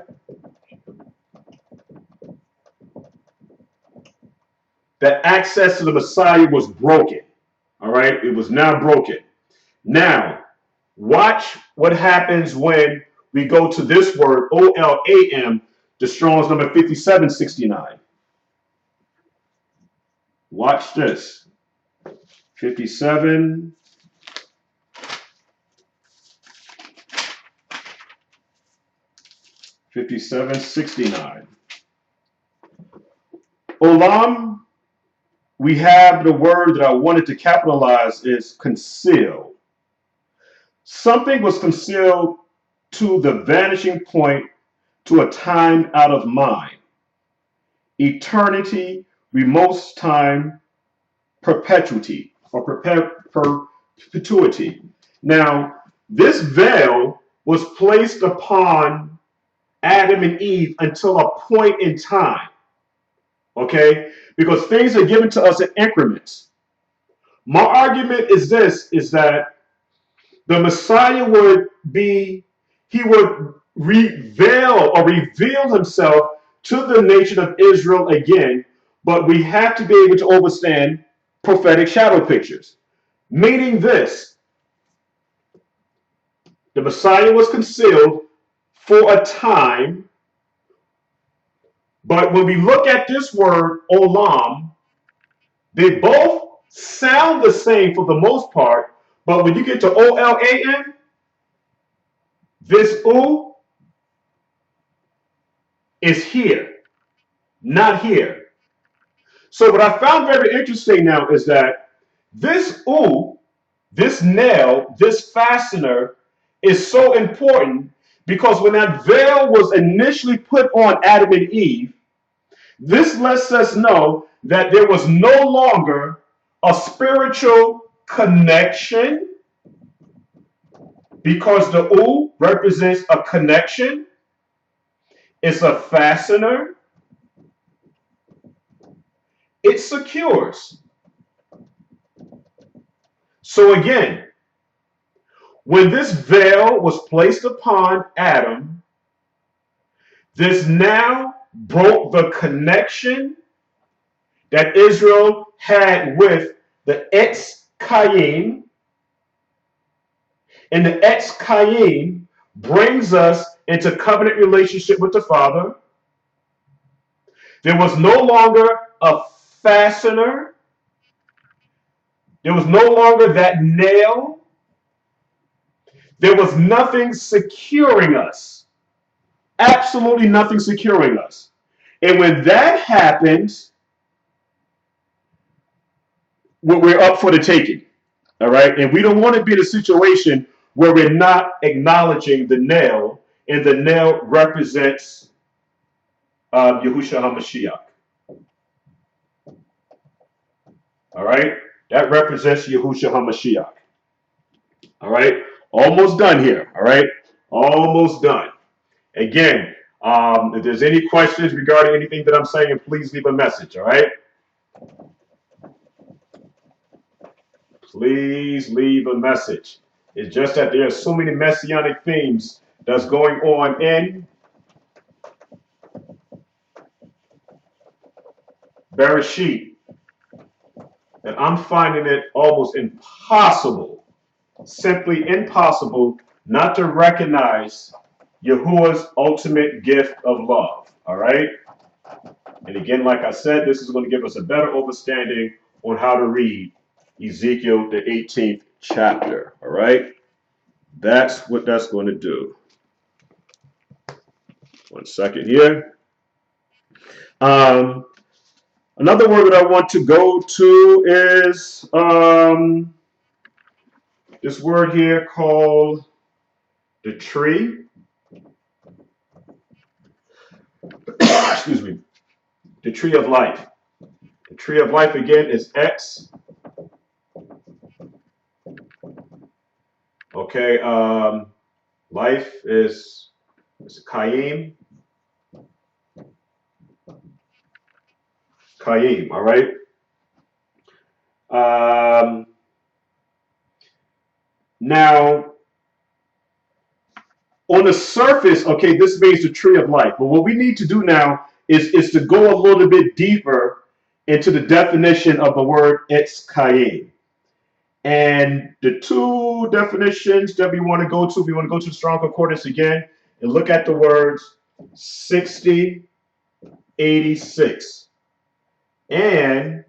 [SPEAKER 1] that access to the Messiah was broken. All right? It was now broken. Now, watch what happens when we go to this word, O-L-A-M, the Strong's number 5769. Watch this. 57. 5769. Olam, we have the word that I wanted to capitalize is conceal. Something was concealed to the vanishing point, to a time out of mind. Eternity, remote time, perpetuity, or perpetuity. Now, this veil was placed upon Adam and Eve until a point in time, okay? Because things are given to us in increments. My argument is this, is that the Messiah would be, he would reveal himself to the nation of Israel again, but we have to be able to understand prophetic shadow pictures. Meaning this, the Messiah was concealed for a time, but when we look at this word, olam, they both sound the same for the most part, but when you get to O-L-A-M, this U is here, not here. So what I found very interesting now is that this U, this nail, this fastener is so important because when that veil was initially put on Adam and Eve, this lets us know that there was no longer a spiritual connection because the U represents a connection. It's a fastener. It secures. So again, when this veil was placed upon Adam, this now broke the connection that Israel had with the Etz Chaim, and the Etz Chaim brings us into covenant relationship with the Father. There was no longer a fastener. There was no longer that nail. There was nothing securing us. Absolutely nothing securing us. And when that happens, we're up for the taking. All right. And we don't want to be in a situation where we're not acknowledging the nail, and the nail represents Yahushua HaMashiach. All right. That represents Yahushua HaMashiach. All right. Almost done here. All right. Almost done. Again, if there's any questions regarding anything that I'm saying, please leave a message. All right. Please leave a message. It's just that there are so many messianic themes that's going on in Bereshit that I'm finding it almost impossible, simply impossible, not to recognize Yahuwah's ultimate gift of love. All right. And again, like I said, this is going to give us a better understanding on how to read Ezekiel, the 18th chapter. All right. That's what that's going to do. 1 second here. Another word that I want to go to is this word here called the tree. Excuse me. The tree of life. The tree of life again is X. Okay. Life is Chaim. Chaim. All right. Now, on the surface, okay, this means the tree of life. But what we need to do now is to go a little bit deeper into the definition of the word Etz Chaim. And the two definitions that we want to go to the Strong Concordance again and look at the words 6086 and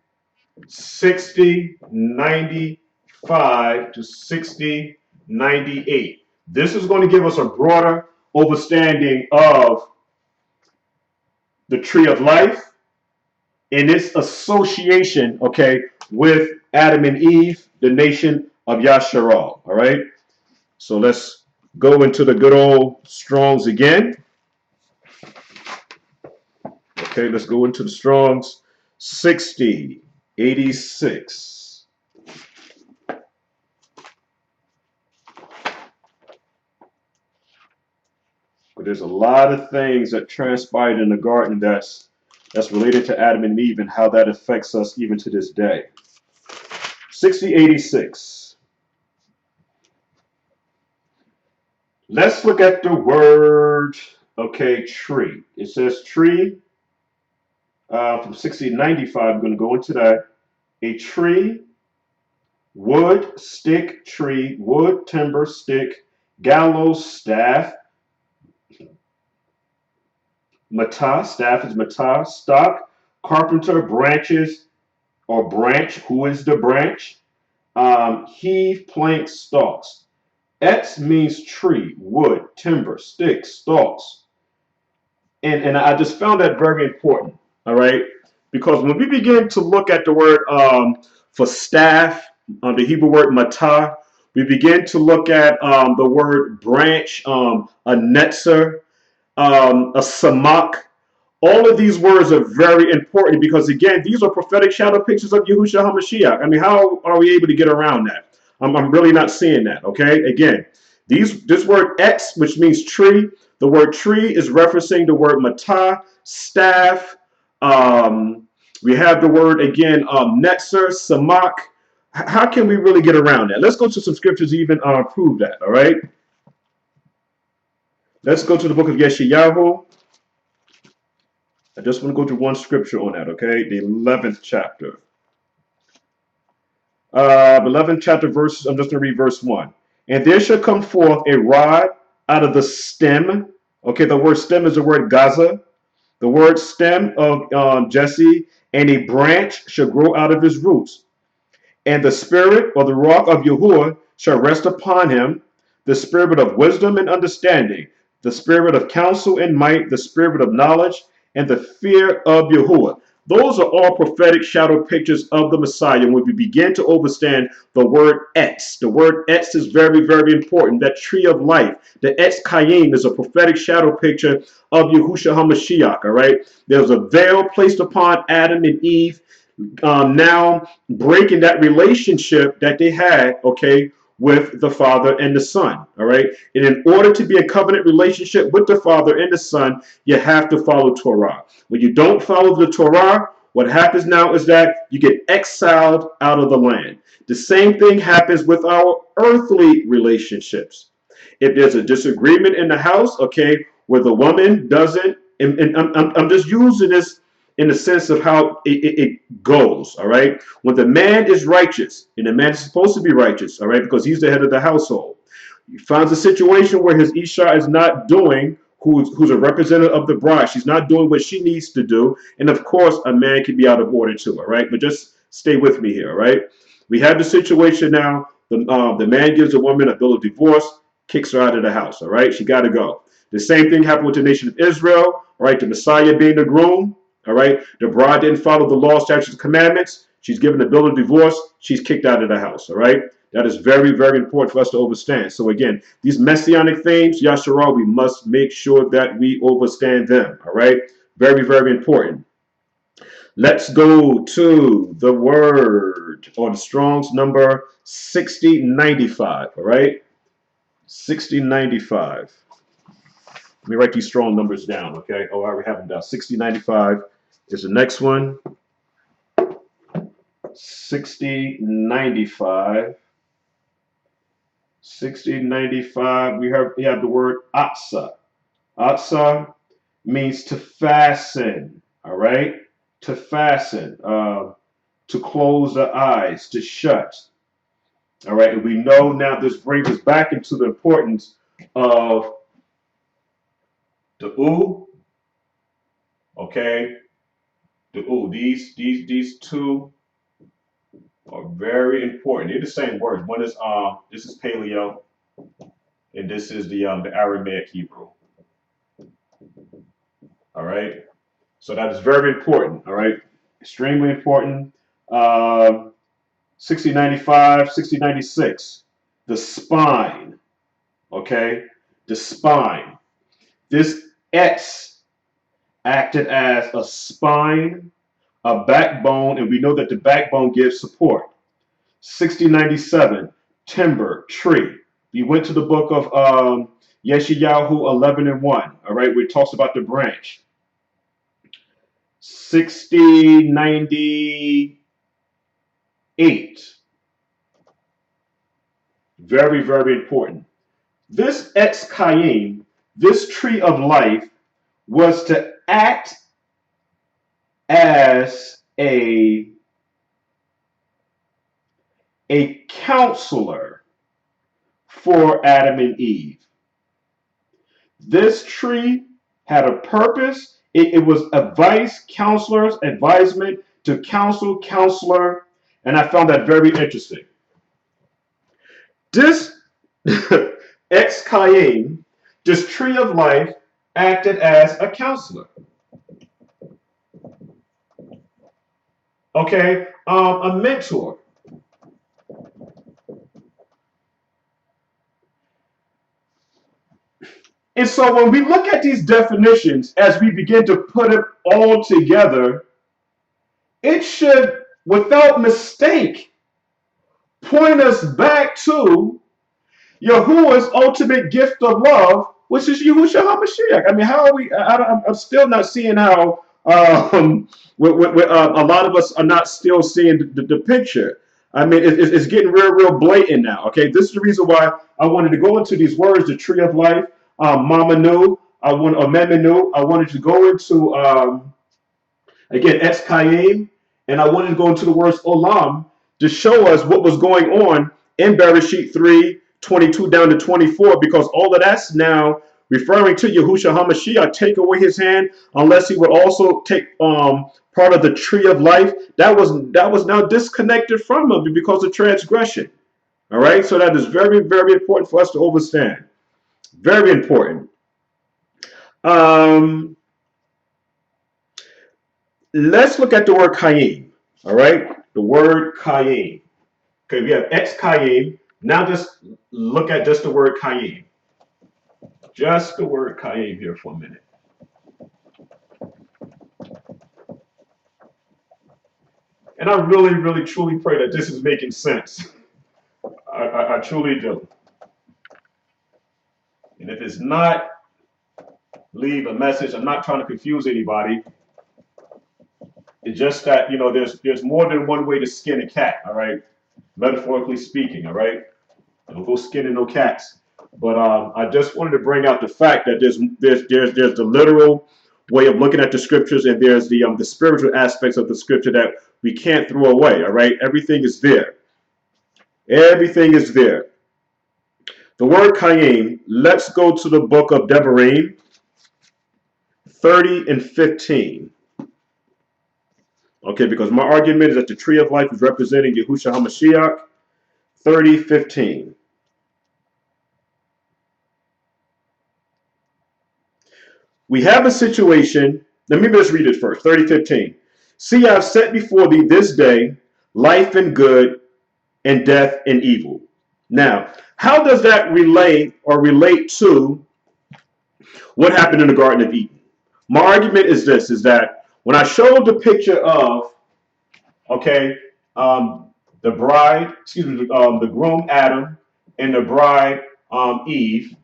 [SPEAKER 1] 6095 to 6098. This is going to give us a broader understanding of the tree of life, and its association, okay, with Adam and Eve, the nation of Yashra'al. All right. So let's go into the good old Strongs again. Okay, let's go into the Strongs 6086. But there's a lot of things that transpired in the garden that's related to Adam and Eve and how that affects us even to this day. 6086. Let's look at the word, okay, tree. It says tree from 6095. I'm going to go into that. A tree, wood, stick, tree, wood, timber, stick, gallows, staff, matah, staff is matah, stock, carpenter, branches, or branch, who is the branch? Heave, plank, stalks. Etz means tree, wood, timber, sticks, stalks. And I just found that very important, all right? Because when we begin to look at the word for staff, the Hebrew word matah, we begin to look at the word branch, a netzer, a samak. All of these words are very important because, again, these are prophetic shadow pictures of Yahushua HaMashiach. I mean, how are we able to get around that? I'm really not seeing that, okay? Again, this word X, which means tree, the word tree is referencing the word matah, staff. We have the word, again, netzer, samak. How can we really get around that? Let's go to some scriptures to even prove that, all right? Let's go to the book of Yeshayahu. I just want to go to one scripture on that, okay? The 11th chapter. 11th chapter, verse, I'm just going to read verse 1. And there shall come forth a rod out of the stem. Okay, the word stem is the word Gaza. The word stem of Jesse, and a branch shall grow out of his roots. And the spirit or the rock of Yahuwah shall rest upon him, the spirit of wisdom and understanding, the spirit of counsel and might, the spirit of knowledge, and the fear of Yahuwah. Those are all prophetic shadow pictures of the Messiah. When we begin to understand the word Etz, the word Etz is very, very important. That tree of life, the Etz Kayim, is a prophetic shadow picture of Yahushua HaMashiach, all right? There's a veil placed upon Adam and Eve, now breaking that relationship that they had, okay, with the Father and the Son, all right? And in order to be a covenant relationship with the Father and the Son, you have to follow Torah. When you don't follow the Torah, what happens now is that you get exiled out of the land. The same thing happens with our earthly relationships. If there's a disagreement in the house, okay, where the woman doesn't, and I'm just using this in the sense of how it goes, all right? When the man is righteous, and the man is supposed to be righteous, all right, because he's the head of the household, he finds a situation where his Isha is not doing, who's a representative of the bride, she's not doing what she needs to do, and of course, a man can be out of order too, all right? But just stay with me here, all right? We have the situation now, the man gives a woman a bill of divorce, kicks her out of the house, all right? She got to go. The same thing happened with the nation of Israel, all right? The Messiah being the groom, all right? The bride didn't follow the law, statutes, and commandments. She's given a bill of divorce. She's kicked out of the house, all right? That is very, very important for us to understand. So again, these messianic themes, Yashra'al, we must make sure that we understand them, all right? Very, very important. Let's go to the word or the Strong's number 6095, all right? 6095. Let me write these strong numbers down, okay? Oh, I already have them down. 6095 is the next one. 6095. 6095, we have the word atsa. Atsa means to fasten, all right? To fasten, to close the eyes, to shut. All right, and we know now this brings us back into the importance of the U, okay? The U, these two are very important. They're the same word. One is this is Paleo, and this is the Aramaic Hebrew. All right. So that is very important, all right? Extremely important. 6095, 6096, the spine, okay? The spine. This X acted as a spine, a backbone, and we know that the backbone gives support. 6097, timber, tree. We went to the book of Yeshayahu 11 and 1, all right, where it talks about the branch. 6098, very, very important. This ex Cain, this tree of life, was to act as a counselor for Adam and Eve. This tree had a purpose. It was advice, counselors, advisement to counsel, counselor, and I found that very interesting. This ex Cain, this tree of life, acted as a counselor. Okay, a mentor. And so when we look at these definitions, as we begin to put it all together, it should, without mistake, point us back to Yahuah's ultimate gift of love, which is Yahushua HaMashiach. I mean, how are we? I'm still not seeing how a lot of us are not still seeing the picture. I mean, it's getting real blatant now. Okay, this is the reason why I wanted to go into these words: the tree of life, Mamanu. I wanted to go into again Etz Chaim, and I wanted to go into the words Olam to show us what was going on in Bereshit 3:22 down to 24, because all of that's now referring to Yahushua HaMashiach. Take away his hand, unless he would also take part of the tree of life. That was now disconnected from him because of transgression. All right, so that is very, very important for us to understand. Very important. Let's look at the word Cain. All right, the word Cain. Okay, we have ex Cain. Now just look at just the word Cain. Just the word Cain here for a minute. And I really, really, truly pray that this is making sense. I truly do. And if it's not, leave a message. I'm not trying to confuse anybody. It's just that, you know, there's more than one way to skin a cat, all right? Metaphorically speaking, all right? Don't go skinning no cats. But I just wanted to bring out the fact that there's the literal way of looking at the scriptures, and there's the spiritual aspects of the scripture that we can't throw away, all right? Everything is there. Everything is there. The word Cain, let's go to the book of Devarim, 30 and 15. Okay, because my argument is that the tree of life is representing Yahushua HaMashiach, 30:15. We have a situation. Let me just read it first. 30:15. See, I have set before thee this day life and good, and death and evil. Now, how does that relate to what happened in the Garden of Eden? My argument is this: is that when I showed the picture of, okay, the bride, excuse me, the groom Adam and the bride Eve,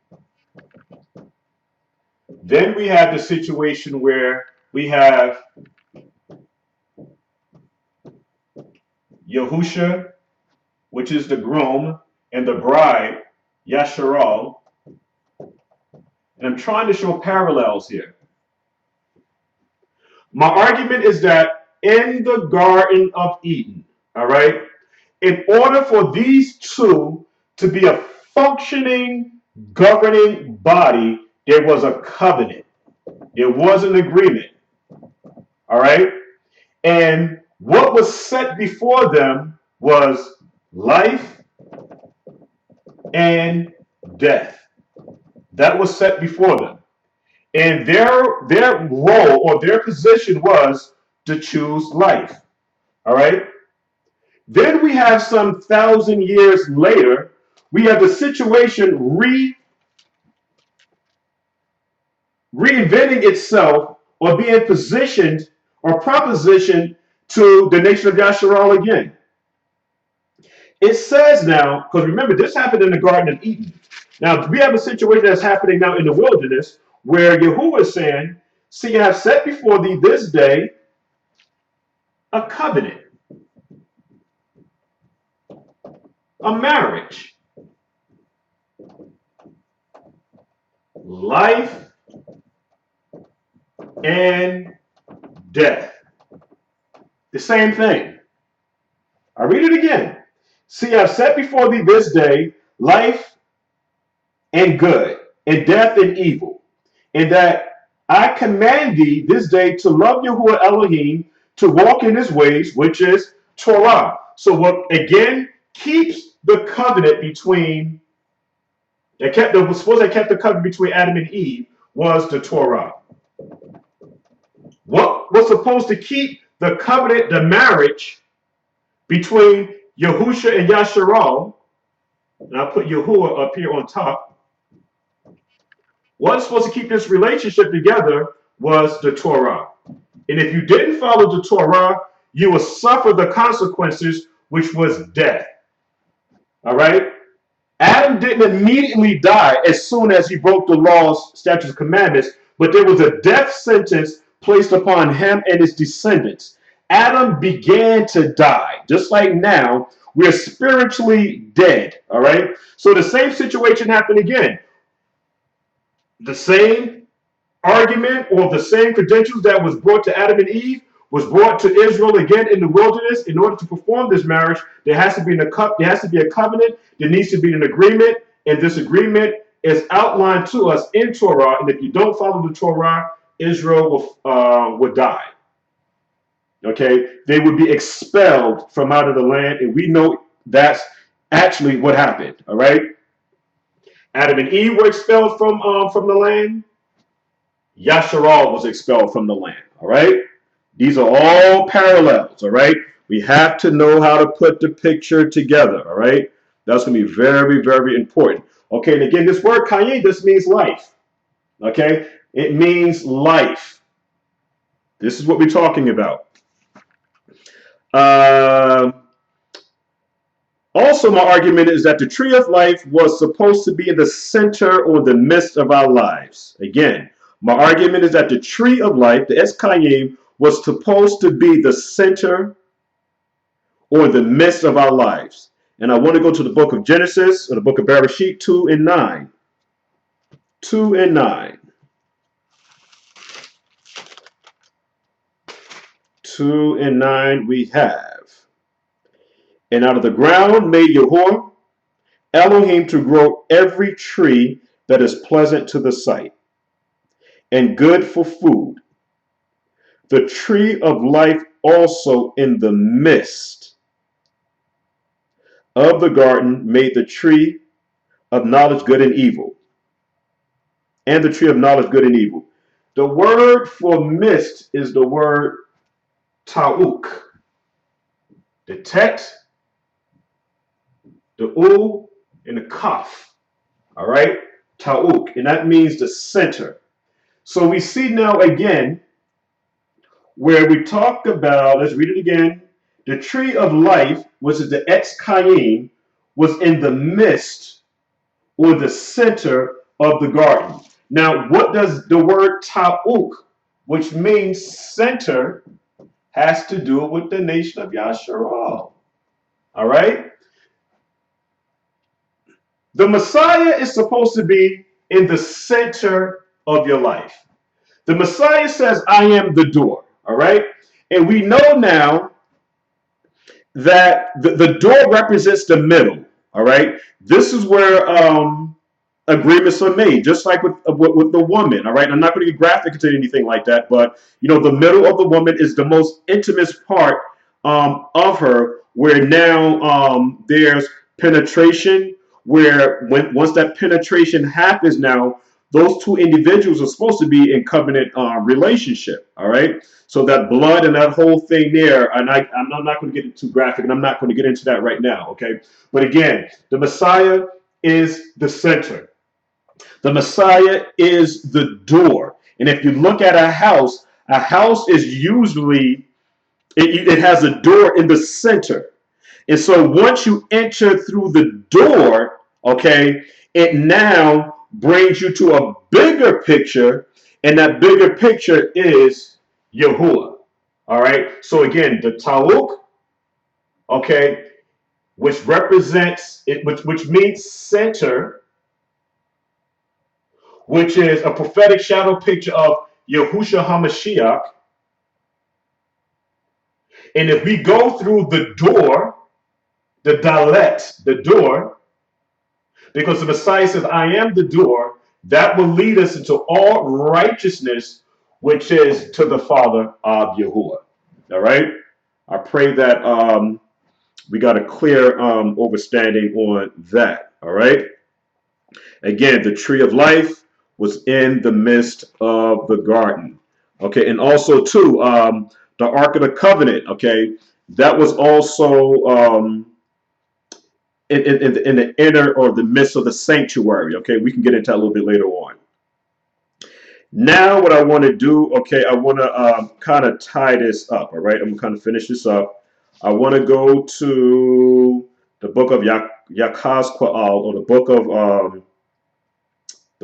[SPEAKER 1] then we have the situation where we have Yahusha, which is the groom, and the bride, Yashra'al. And I'm trying to show parallels here. My argument is that in the Garden of Eden, all right, in order for these two to be a functioning, governing body, there was a covenant. It was an agreement. All right. And what was set before them was life and death. That was set before them. And their role or their position was to choose life. All right. Then we have some 1,000 years later, we have the situation reinventing itself or being positioned or propositioned to the nation of Yashra'al again. It says now, because remember, this happened in the Garden of Eden. Now, we have a situation that's happening now in the wilderness where Yahuwah is saying, see, I have set before thee this day a covenant, a marriage, life and death. The same thing. I read it again. See, I've set before thee this day life and good, and death and evil, and that I command thee this day to love Yahuwah Elohim, to walk in his ways, which is Torah. So what again keeps the covenant between that kept the covenant between Adam and Eve was the Torah. What was supposed to keep the covenant, the marriage between Yahusha and Yashra'al, and I'll put Yahuwah up here on top. What's supposed to keep this relationship together was the Torah. And if you didn't follow the Torah, you will suffer the consequences, which was death. All right? Adam didn't immediately die as soon as he broke the laws, statutes, commandments, but there was a death sentence placed upon him and his descendants. Adam began to die. Just like now, we're spiritually dead. All right? So the same situation happened again. The same argument or the same credentials that was brought to Adam and Eve was brought to Israel again in the wilderness. In order to perform this marriage, there has to be a covenant. There needs to be an agreement, and this agreement is outlined to us in Torah. And if you don't follow the Torah, Israel will die. Okay, they would be expelled from out of the land, and we know that's actually what happened. All right, Adam and Eve were expelled from the land. Yashra'al was expelled from the land. All right, these are all parallels. All right, we have to know how to put the picture together. All right, that's going to be very, very important. Okay, and again, this word Kayin, this means life. Okay, it means life. This is what we're talking about. Also, my argument is that the tree of life was supposed to be in the center or the midst of our lives. Again, my argument is that the tree of life, the Eskayim, was supposed to be the center or the midst of our lives. And I want to go to the book of Genesis, or the book of Bereshit 2 and 9. 2 and 9. 2 and 9 we have. And out of the ground made Yahuwah Elohim to grow every tree that is pleasant to the sight and good for food. The tree of life also in the midst of the garden made the tree of knowledge good and evil. And the tree of knowledge good and evil. The word for mist is the word ta'uk. The tet, the u, and the kaf. All right? Ta'uk. And that means the center. So we see now again where we talk about, let's read it again. The tree of life, which is the Etz Chaim, was in the midst or the center of the garden. Now, what does the word ta'uk, which means center, has to do with the nation of Yashra'al? All right? The Messiah is supposed to be in the center of your life. The Messiah says, I am the door. All right? And we know now that the door represents the middle. All right? This is where agreements are made, just like with the woman. All right? I'm not going to get graphic into anything like that, but you know, the middle of the woman is the most intimate part of her, where now there's penetration, where once that penetration happens, now those two individuals are supposed to be in covenant relationship. All right. So that blood and that whole thing there, and I'm not going to get too graphic, and I'm not going to get into that right now. Okay. But again, the Messiah is the center. The Messiah is the door. And if you look at a house is usually, it has a door in the center. And so once you enter through the door, okay, it now brings you to a bigger picture. And that bigger picture is Yahuwah. All right. So again, the Tawuk, okay, which represents it, which means center, which is a prophetic shadow picture of Yahushua HaMashiach. And if we go through the door, the dalet, the door, because the Messiah says, I am the door, that will lead us into all righteousness, which is to the Father of Yahuwah. All right? I pray that we got a clear understanding on that. All right? Again, the tree of life was in the midst of the garden. Okay, and also too, the Ark of the Covenant. Okay, that was also in the inner or the midst of the sanctuary. Okay, we can get into that a little bit later on. Now, what I want to do, okay, I want to kind of tie this up. All right, I'm going to kind of finish this up. I want to go to the book of Yahuah'S, or the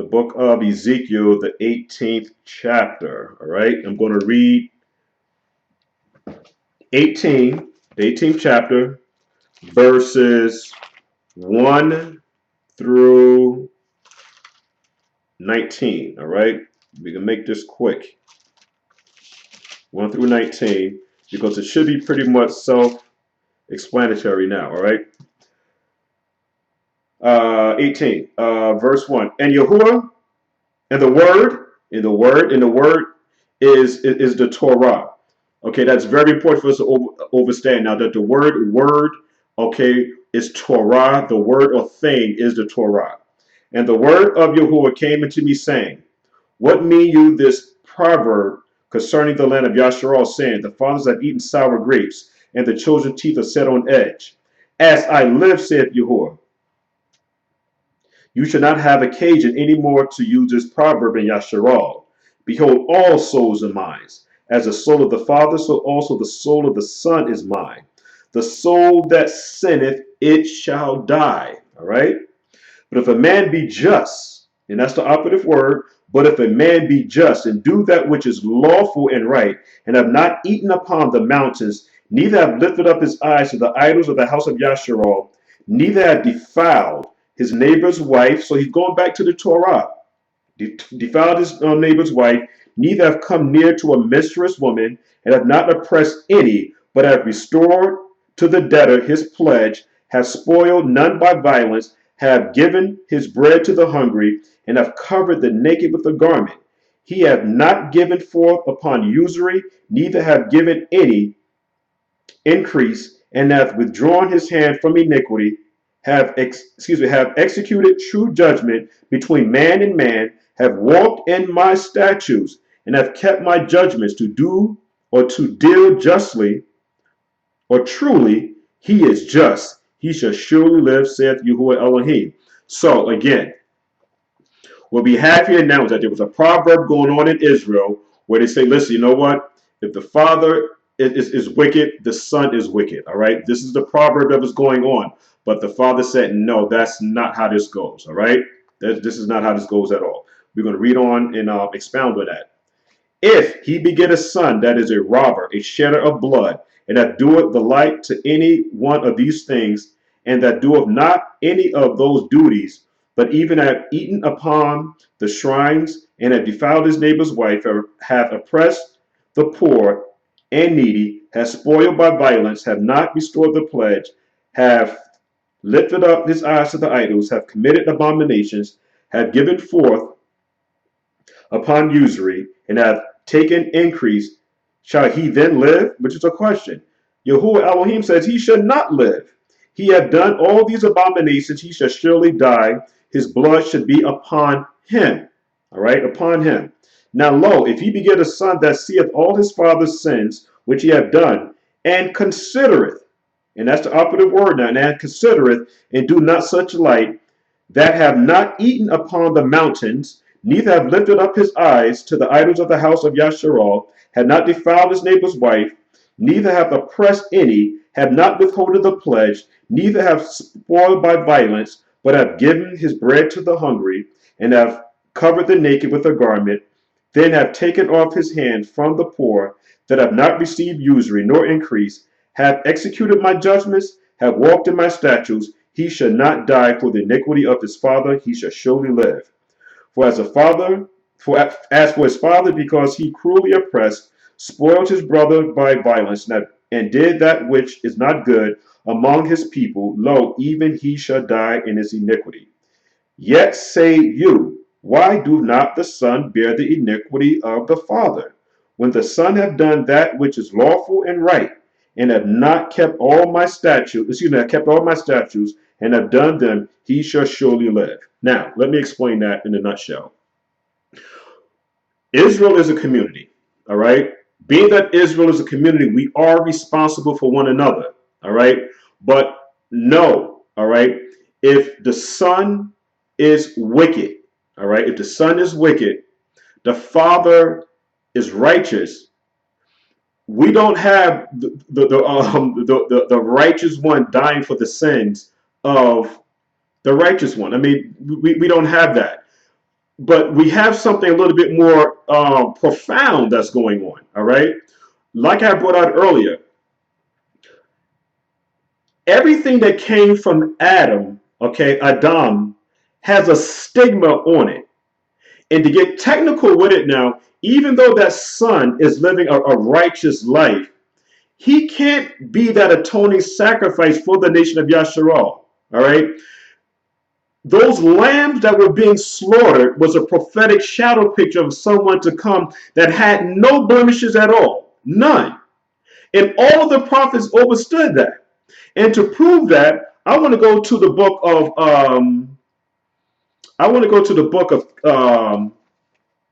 [SPEAKER 1] book of Ezekiel, the 18th chapter. All right, I'm going to read 18, the 18th chapter, verses 1 through 19. All right, we can make this quick. 1 through 19, because it should be pretty much self-explanatory now. All right. 18, verse 1. And Yahuwah, and the word is the Torah. Okay, that's very important for us to understand now that the word, okay, is Torah. The word or thing is the Torah. And the word of Yahuwah came unto me, saying, what mean you this proverb concerning the land of Yashra'al, saying, the fathers have eaten sour grapes, and the children's teeth are set on edge? As I live, saith Yahuwah, you shall not have occasion any more to use this proverb in Yashra'al. Behold, all souls are mine. As the soul of the Father, so also the soul of the Son is mine. The soul that sinneth, it shall die. All right? But if a man be just, and that's the operative word, but if a man be just and do that which is lawful and right, and have not eaten upon the mountains, neither have lifted up his eyes to the idols of the house of Yashra'al, neither have defiled his neighbor's wife, so he's going back to the Torah, defiled his neighbor's wife, neither have come near to a menstruous woman, and have not oppressed any, but have restored to the debtor his pledge, have spoiled none by violence, have given his bread to the hungry, and have covered the naked with a garment. He have not given forth upon usury, neither have given any increase, and hath withdrawn his hand from iniquity, have executed true judgment between man and man, have walked in my statutes, and have kept my judgments to do or to deal justly or truly. He is just. He shall surely live, saith Yahuwah Elohim. So again, what we have here now is that there was a proverb going on in Israel where they say, listen, you know what? If the father is wicked, the son is wicked. All right. This is the proverb that was going on. But the father said, no, that's not how this goes. All right. This is not how this goes at all. We're going to read on and expound on that. If he beget a son that is a robber, a shedder of blood, and that doeth the like to any one of these things, and that doeth not any of those duties, but even have eaten upon the shrines, and have defiled his neighbor's wife, hath oppressed the poor and needy, has spoiled by violence, have not restored the pledge, have lifted up his eyes to the idols, have committed abominations, have given forth upon usury, and hath taken increase, shall he then live? Which is a question. Yahuwah Elohim says he should not live. He hath done all these abominations, he shall surely die. His blood should be upon him. all right, upon him. Now, lo, if he beget a son that seeth all his father's sins, which he hath done, and considereth, and that's the operative word now, and considereth, and do not such like, that have not eaten upon the mountains, neither have lifted up his eyes to the idols of the house of Yashra'al, have not defiled his neighbor's wife, neither have oppressed any, have not withholden the pledge, neither have spoiled by violence, but have given his bread to the hungry, and have covered the naked with a garment, then have taken off his hand from the poor, that have not received usury nor increase, have executed my judgments, have walked in my statutes, he shall not die for the iniquity of his father, he shall surely live. For as a father, as for his father, because he cruelly oppressed, spoiled his brother by violence, and did that which is not good among his people, lo, even he shall die in his iniquity. Yet say you, why do not the son bear the iniquity of the father? When the son have done that which is lawful and right, and have not kept all my statutes, and have done them, he shall surely live. Now, let me explain that in a nutshell. Israel is a community, all right? Being that Israel is a community, we are responsible for one another, all right? But no, all right, if the son is wicked, all right, if the son is wicked, the father is righteous, we don't have the righteous one dying for the sins of the righteous one. I mean, we don't have that. But we have something a little bit more profound that's going on, all right? Like I brought out earlier, everything that came from Adam, okay, Adam, has a stigma on it. And to get technical with it now, even though that son is living a righteous life, he can't be that atoning sacrifice for the nation of Yashra'al, all right? Those lambs that were being slaughtered was a prophetic shadow picture of someone to come that had no blemishes at all, none. And all of the prophets understood that. And to prove that, I want to go to the book of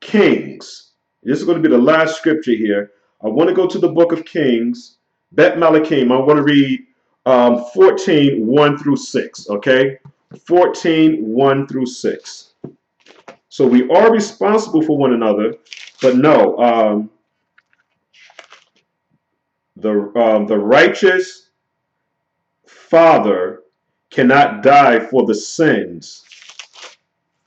[SPEAKER 1] Kings. This is going to be the last scripture here. I want to go to the book of Kings, Bet Malachim. I want to read 14, 1 through 6, okay? 14, 1 through 6. So we are responsible for one another, but no, the righteous father cannot die for the sins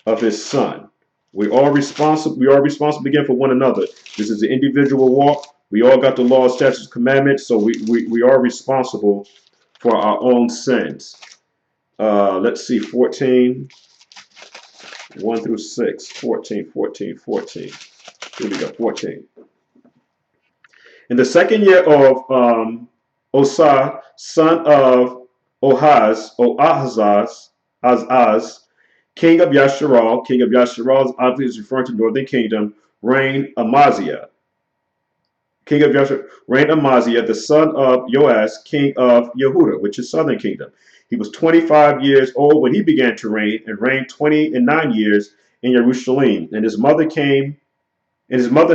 [SPEAKER 1] of his son. We are responsible. We are responsible again for one another. This is an individual walk. We all got the law, statutes, commandments, so we are responsible for our own sins. Let's see, 14, 1 through 6. 14, 14, 14. Here we go, 14. In the second year of Osa, son of Ahaz, king of Yashra'al, obviously is referring to northern kingdom, reigned Amaziah. King of Yashra'al, reigned Amaziah, the son of Yoash, king of Yehuda, which is southern kingdom. He was 25 years old when he began to reign, and reigned 29 years in Jerusalem. And his mother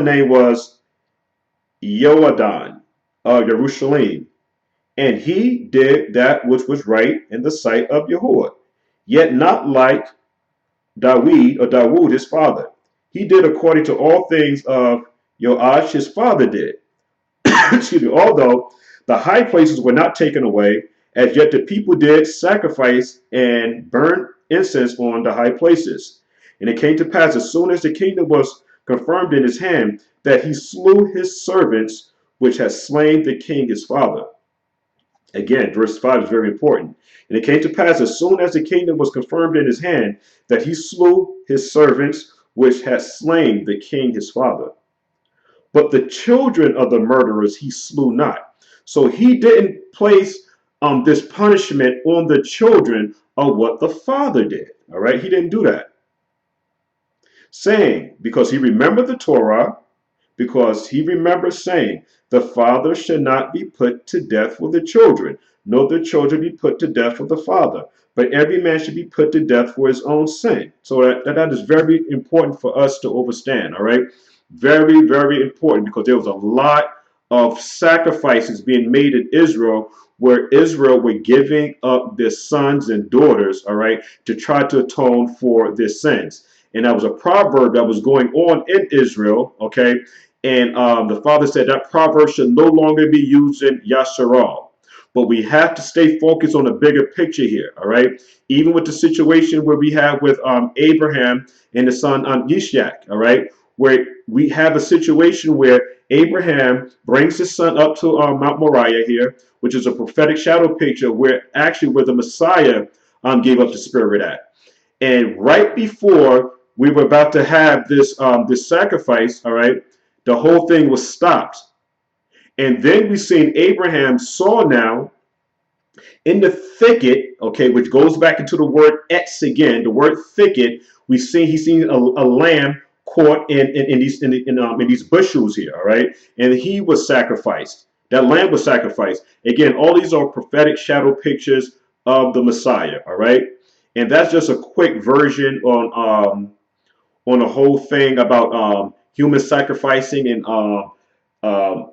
[SPEAKER 1] name was Yoadan of Jerusalem. And he did that which was right in the sight of Yahuwah, yet not like Dawood his father. He did according to all things of Yoash his father did. Excuse me. Although the high places were not taken away, as yet the people did sacrifice and burn incense on the high places. And it came to pass, as soon as the kingdom was confirmed in his hand, that he slew his servants, which had slain the king his father. Again, verse 5 is very important. And it came to pass, as soon as the kingdom was confirmed in his hand, that he slew his servants, which had slain the king his father. But the children of the murderers he slew not. So he didn't place this punishment on the children of what the father did. All right, he didn't do that. Saying, because he remembered the Torah, because he remembers saying, the father should not be put to death for the children, nor the children be put to death for the father, but every man should be put to death for his own sin. So that is very important for us to understand, all right? Very, very important, because there was a lot of sacrifices being made in Israel, where Israel were giving up their sons and daughters, all right, to try to atone for their sins. And that was a proverb that was going on in Israel, okay? And the father said that proverb should no longer be used in Yashra'al. But we have to stay focused on the bigger picture here, all right? Even with the situation where we have with Abraham and the son Yishak, all right? Where we have a situation where Abraham brings his son up to Mount Moriah here, which is a prophetic shadow picture where actually where the Messiah gave up the spirit at. And right before we were about to have this sacrifice, all right, the whole thing was stopped. And then we seen Abraham saw now in the thicket, okay, which goes back into the word etz again, the word thicket. He's seen a lamb caught in these bushels here, all right, and he was sacrificed. That lamb was sacrificed. Again, all these are prophetic shadow pictures of the Messiah, all right, and that's just a quick version on the whole thing about human sacrificing and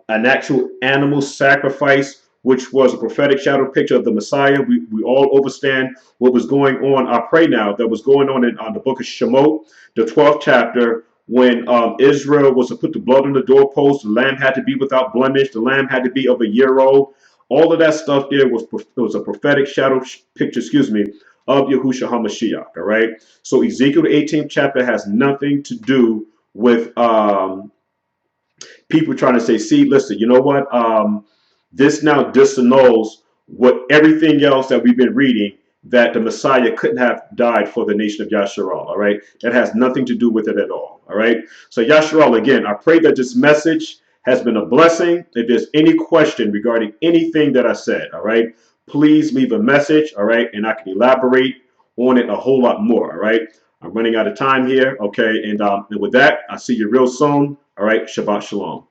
[SPEAKER 1] an actual animal sacrifice, which was a prophetic shadow picture of the Messiah. We all understand what was going on. I pray now that was going on in the book of Shemot, the 12th chapter, when Israel was to put the blood on the doorpost. The lamb had to be without blemish. The lamb had to be of a year old. All of that stuff there was a prophetic shadow picture, excuse me, of Yahushua HaMashiach. All right. So Ezekiel the 18th chapter has nothing to do with people trying to say, see, listen, you know what? This now disannuls what everything else that we've been reading, that the Messiah couldn't have died for the nation of Yashra'al. All right. That has nothing to do with it at all. All right. So Yashra'al, again, I pray that this message has been a blessing. If there's any question regarding anything that I said, all right, please leave a message. All right. And I can elaborate on it a whole lot more. All right. I'm running out of time here. Okay. And with that, I'll see you real soon. All right. Shabbat Shalom.